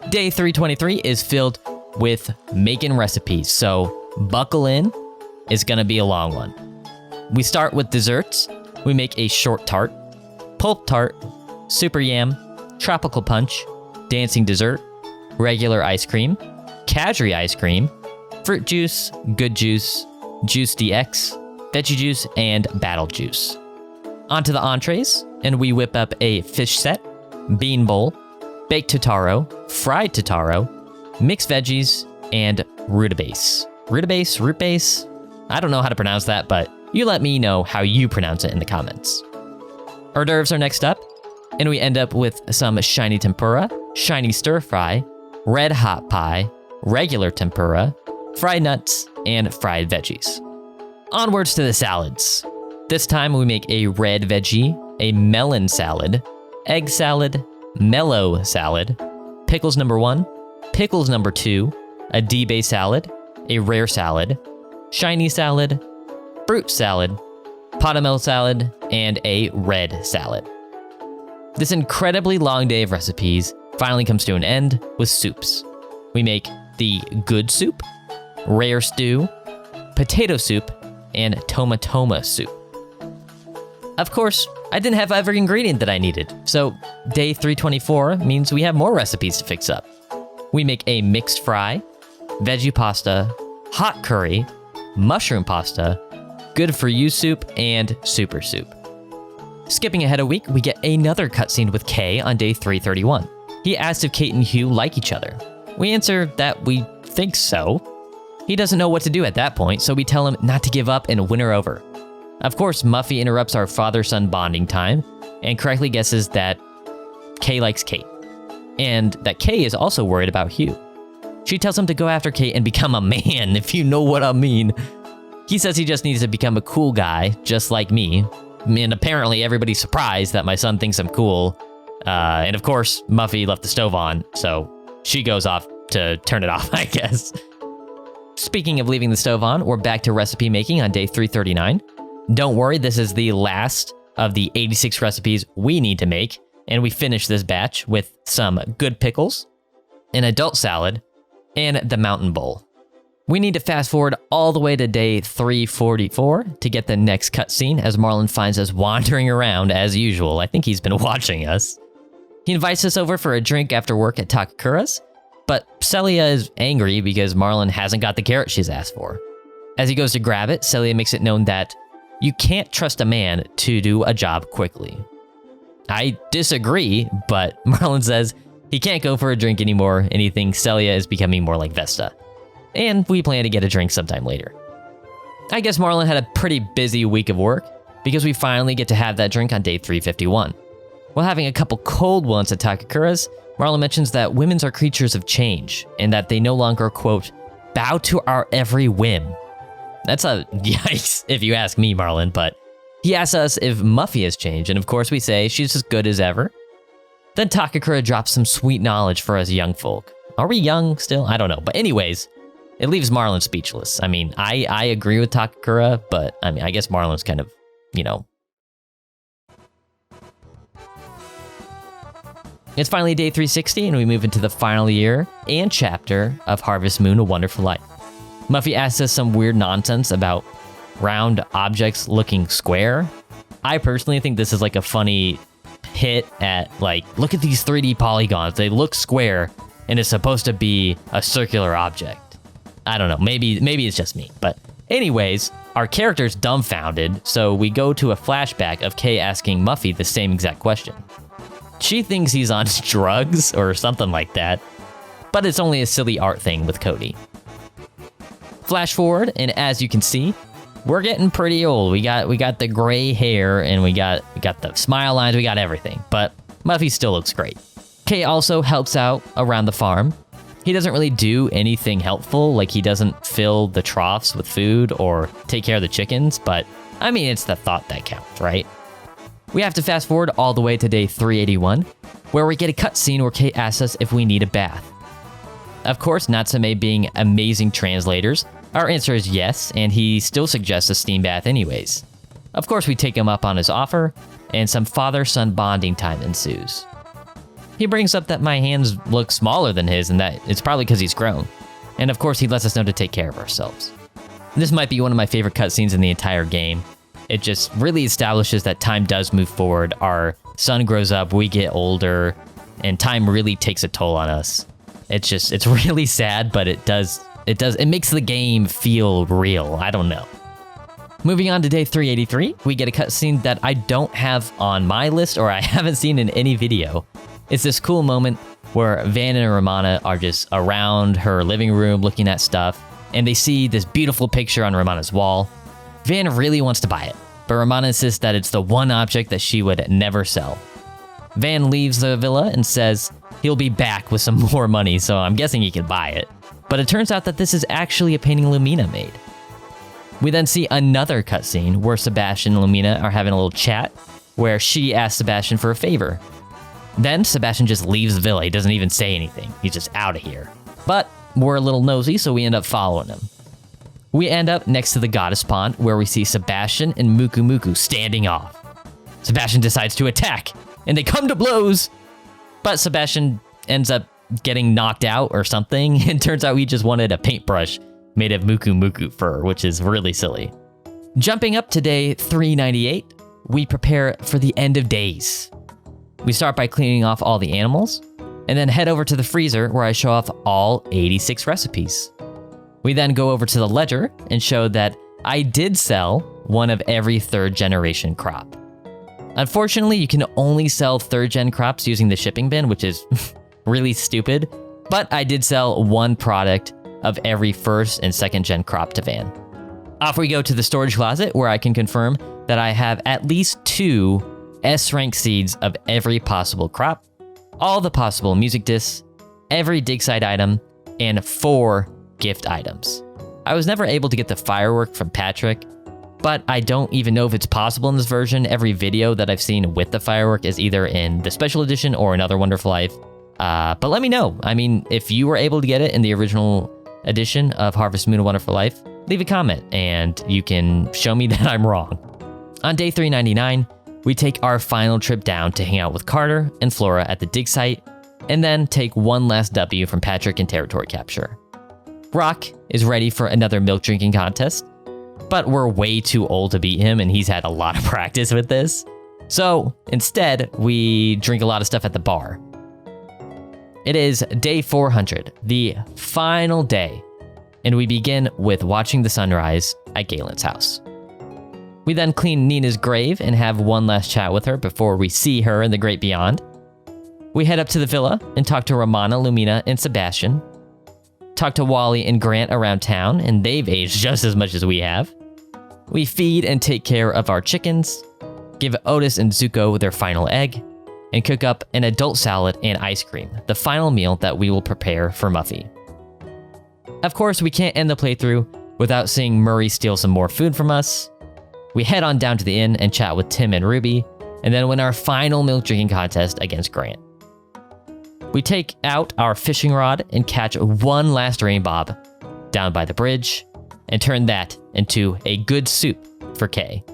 Day 323 is filled with making recipes, so buckle in. It's gonna be a long one. We start with desserts. We make a short tart, pulp tart, super yam, tropical punch, dancing dessert, regular ice cream, Cadre ice cream, fruit juice, good juice, juice DX, veggie juice, and battle juice. Onto the entrees, and we whip up a fish set, bean bowl, baked totaro, fried totaro, mixed veggies, and rutabasse. Rutabasse? I don't know how to pronounce that, but you let me know how you pronounce it in the comments. Hors d'oeuvres are next up, and we end up with some shiny tempura, shiny stir fry, red hot pie, regular tempura, fried nuts, and fried veggies. Onwards to the salads. This time we make a red veggie, a melon salad, egg salad, mellow salad, pickles number 1, pickles number 2, a D-bay salad, a rare salad, shiny salad, fruit salad, potamel salad, and a red salad. This incredibly long day of recipes finally comes to an end with soups. We make the good soup, rare stew, potato soup, and tomatoma soup. Of course, I didn't have every ingredient that I needed, so day 324 means we have more recipes to fix up. We make a mixed fry, veggie pasta, hot curry, mushroom pasta, good for you soup, and super soup. Skipping ahead a week, we get another cutscene with Kay on day 331. He asks if Kate and Hugh like each other. We answer that we think so. He doesn't know what to do at that point, so we tell him not to give up and win her over. Of course, Muffy interrupts our father-son bonding time and correctly guesses that Kay likes Kate, and that Kay is also worried about Hugh. She tells him to go after Kate and become a man, if you know what I mean. He says he just needs to become a cool guy, just like me, and apparently everybody's surprised that my son thinks I'm cool. And of course, Muffy left the stove on, so she goes off to turn it off, I guess. Speaking of leaving the stove on, we're back to recipe making on day 339. Don't worry, this is the last of the 86 recipes we need to make, and we finish this batch with some good pickles, an adult salad, and the mountain bowl. We need to fast forward all the way to day 344 to get the next cutscene as Marlon finds us wandering around as usual. I think he's been watching us. He invites us over for a drink after work at Takakura's, but Celia is angry because Marlon hasn't got the carrot she's asked for. As he goes to grab it, Celia makes it known that you can't trust a man to do a job quickly. I disagree, but Marlon says he can't go for a drink anymore and he thinks Celia is becoming more like Vesta. And we plan to get a drink sometime later. I guess Marlon had a pretty busy week of work because we finally get to have that drink on day 351. While having a couple cold ones at Takakura's, Marlon mentions that women are creatures of change and that they no longer, quote, bow to our every whim. That's a yikes if you ask me, Marlon, but he asks us if Muffy has changed, and of course we say she's as good as ever. Then Takakura drops some sweet knowledge for us young folk. Are we young still? I don't know, but anyways, it leaves Marlon speechless. I mean, I agree with Takakura, but I mean, I guess Marlon's kind of, you know. It's finally day 360, and we move into the final year and chapter of Harvest Moon: A Wonderful Life. Muffy asks us some weird nonsense about round objects looking square. I personally think this is like a funny hit at like, look at these 3D polygons. They look square, and it's supposed to be a circular object. I don't know, maybe it's just me. But anyways, our character's dumbfounded, so we go to a flashback of Kay asking Muffy the same exact question. She thinks he's on drugs or something like that, but it's only a silly art thing with Cody. Flash forward, and as you can see, we're getting pretty old. We got the gray hair, and we got the smile lines, we got everything, but Muffy still looks great. Kay also helps out around the farm. He doesn't really do anything helpful, like he doesn't fill the troughs with food or take care of the chickens, but I mean, it's the thought that counts, right? We have to fast forward all the way to day 381, where we get a cutscene where Kate asks us if we need a bath. Of course, Natsume being amazing translators, our answer is yes, and he still suggests a steam bath anyways. Of course, we take him up on his offer, and some father-son bonding time ensues. He brings up that my hands look smaller than his and that it's probably because he's grown. And of course, he lets us know to take care of ourselves. This might be one of my favorite cutscenes in the entire game. It just really establishes that time does move forward. Our son grows up, we get older, and time really takes a toll on us. It's really sad, but it makes the game feel real. I don't know. Moving on to day 383, we get a cutscene that I don't have on my list or I haven't seen in any video. It's this cool moment where Van and Romana are just around her living room looking at stuff, and they see this beautiful picture on Romana's wall. Van really wants to buy it, but Romana insists that it's the one object that she would never sell. Van leaves the villa and says he'll be back with some more money, so I'm guessing he can buy it. But it turns out that this is actually a painting Lumina made. We then see another cutscene where Sebastian and Lumina are having a little chat, where she asks Sebastian for a favor. Then Sebastian just leaves the villa. He doesn't even say anything. He's just out of here. But we're a little nosy, so we end up following him. We end up next to the goddess pond, where we see Sebastian and Muku Muku standing off. Sebastian decides to attack, and they come to blows. But Sebastian ends up getting knocked out or something, and turns out he just wanted a paintbrush made of Muku Muku fur, which is really silly. Jumping up to day 398, we prepare for the end of days. We start by cleaning off all the animals, and then head over to the freezer where I show off all 86 recipes. We then go over to the ledger and show that I did sell one of every third generation crop. Unfortunately, you can only sell third gen crops using the shipping bin, which is really stupid, but I did sell one product of every 1st and 2nd gen crop to van. Off we go to the storage closet, where I can confirm that I have at least 2 S-rank seeds of every possible crop, all the possible music discs, every dig site item, and 4 gift items. I was never able to get the firework from Patrick, but I don't even know if it's possible in this version. Every video that I've seen with the firework is either in the special edition or Another Wonderful Life. But let me know. I mean, if you were able to get it in the original edition of Harvest Moon: A Wonderful Life, leave a comment and you can show me that I'm wrong. On day 399, we take our final trip down to hang out with Carter and Flora at the dig site, and then take one last W from Patrick in territory capture. Rock is ready for another milk drinking contest, but we're way too old to beat him and he's had a lot of practice with this. So instead, we drink a lot of stuff at the bar. It is day 400, the final day, and we begin with watching the sunrise at Galen's house. We then clean Nina's grave and have one last chat with her before we see her in the great beyond. We head up to the villa and talk to Romana, Lumina, and Sebastian. Talk to Wally and Grant around town, and they've aged just as much as we have. We feed and take care of our chickens, give Otis and Zuko their final egg, and cook up an adult salad and ice cream, the final meal that we will prepare for Muffy. Of course, we can't end the playthrough without seeing Murray steal some more food from us. We head on down to the inn and chat with Tim and Ruby, and then win our final milk drinking contest against Grant. We take out our fishing rod and catch one last rainbow down by the bridge, and turn that into a good soup for Kay.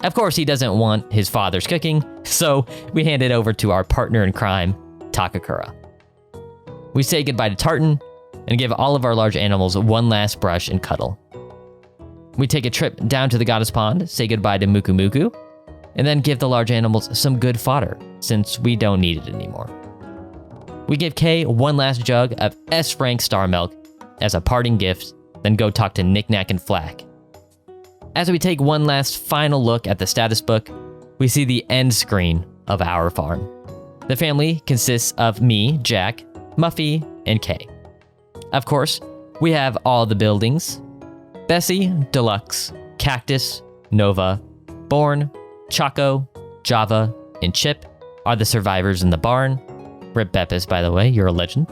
Of course, he doesn't want his father's cooking, so we hand it over to our partner in crime, Takakura. We say goodbye to Tartan and give all of our large animals one last brush and cuddle. We take a trip down to the Goddess Pond, say goodbye to Muku Muku, and then give the large animals some good fodder, since we don't need it anymore. We give Kay one last jug of S-rank star milk as a parting gift, then go talk to Knick Knack and Flack. As we take one last final look at the status book, we see the end screen of our farm. The family consists of me, Jack, Muffy, and Kay. Of course, we have all the buildings: Bessie, Deluxe, Cactus, Nova, Born, Choco, Java, and Chip are the survivors in the barn. Rip Beppis, by the way, you're a legend.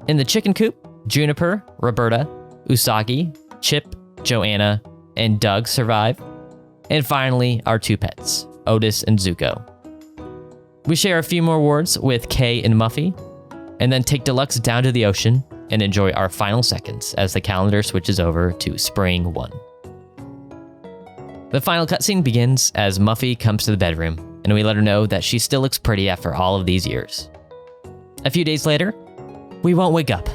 In the chicken coop, Juniper, Roberta, Usagi, Chip, Joanna, and Doug survive. And finally, our 2 pets, Otis and Zuko. We share a few more words with Kay and Muffy, and then take Deluxe down to the ocean and enjoy our final seconds as the calendar switches over to Spring 1. The final cutscene begins as Muffy comes to the bedroom, and we let her know that she still looks pretty after all of these years. A few days later, we won't wake up,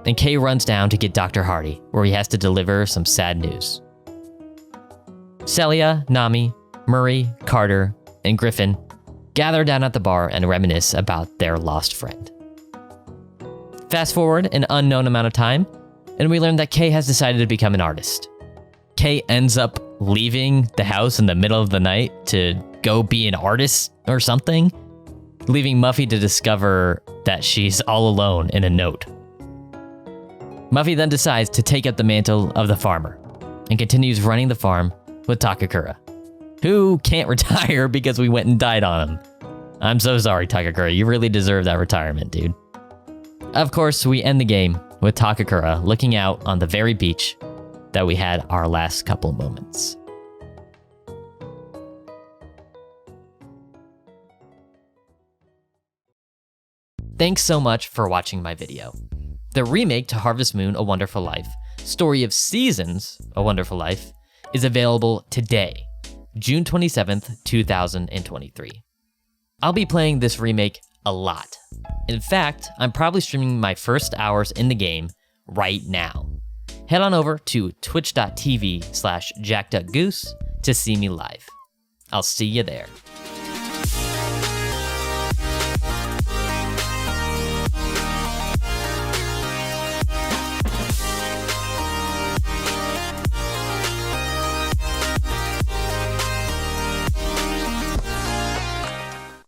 and Kay runs down to get Dr. Hardy, where he has to deliver some sad news. Celia, Nami, Murray, Carter, and Griffin gather down at the bar and reminisce about their lost friend. Fast forward an unknown amount of time, and we learn that Kay has decided to become an artist. Kay ends up leaving the house in the middle of the night to go be an artist or something, leaving Muffy to discover that she's all alone in a note. Muffy then decides to take up the mantle of the farmer and continues running the farm with Takakura, who can't retire because we went and died on him. I'm so sorry, Takakura. You really deserve that retirement, dude. Of course, we end the game with Takakura looking out on the very beach that we had our last couple moments. Thanks so much for watching my video. The remake to Harvest Moon: A Wonderful Life, Story of Seasons: A Wonderful Life, is available today, June 27th, 2023. I'll be playing this remake a lot. In fact, I'm probably streaming my first hours in the game right now. Head on over to twitch.tv/JackDuckGoose to see me live. I'll see you there.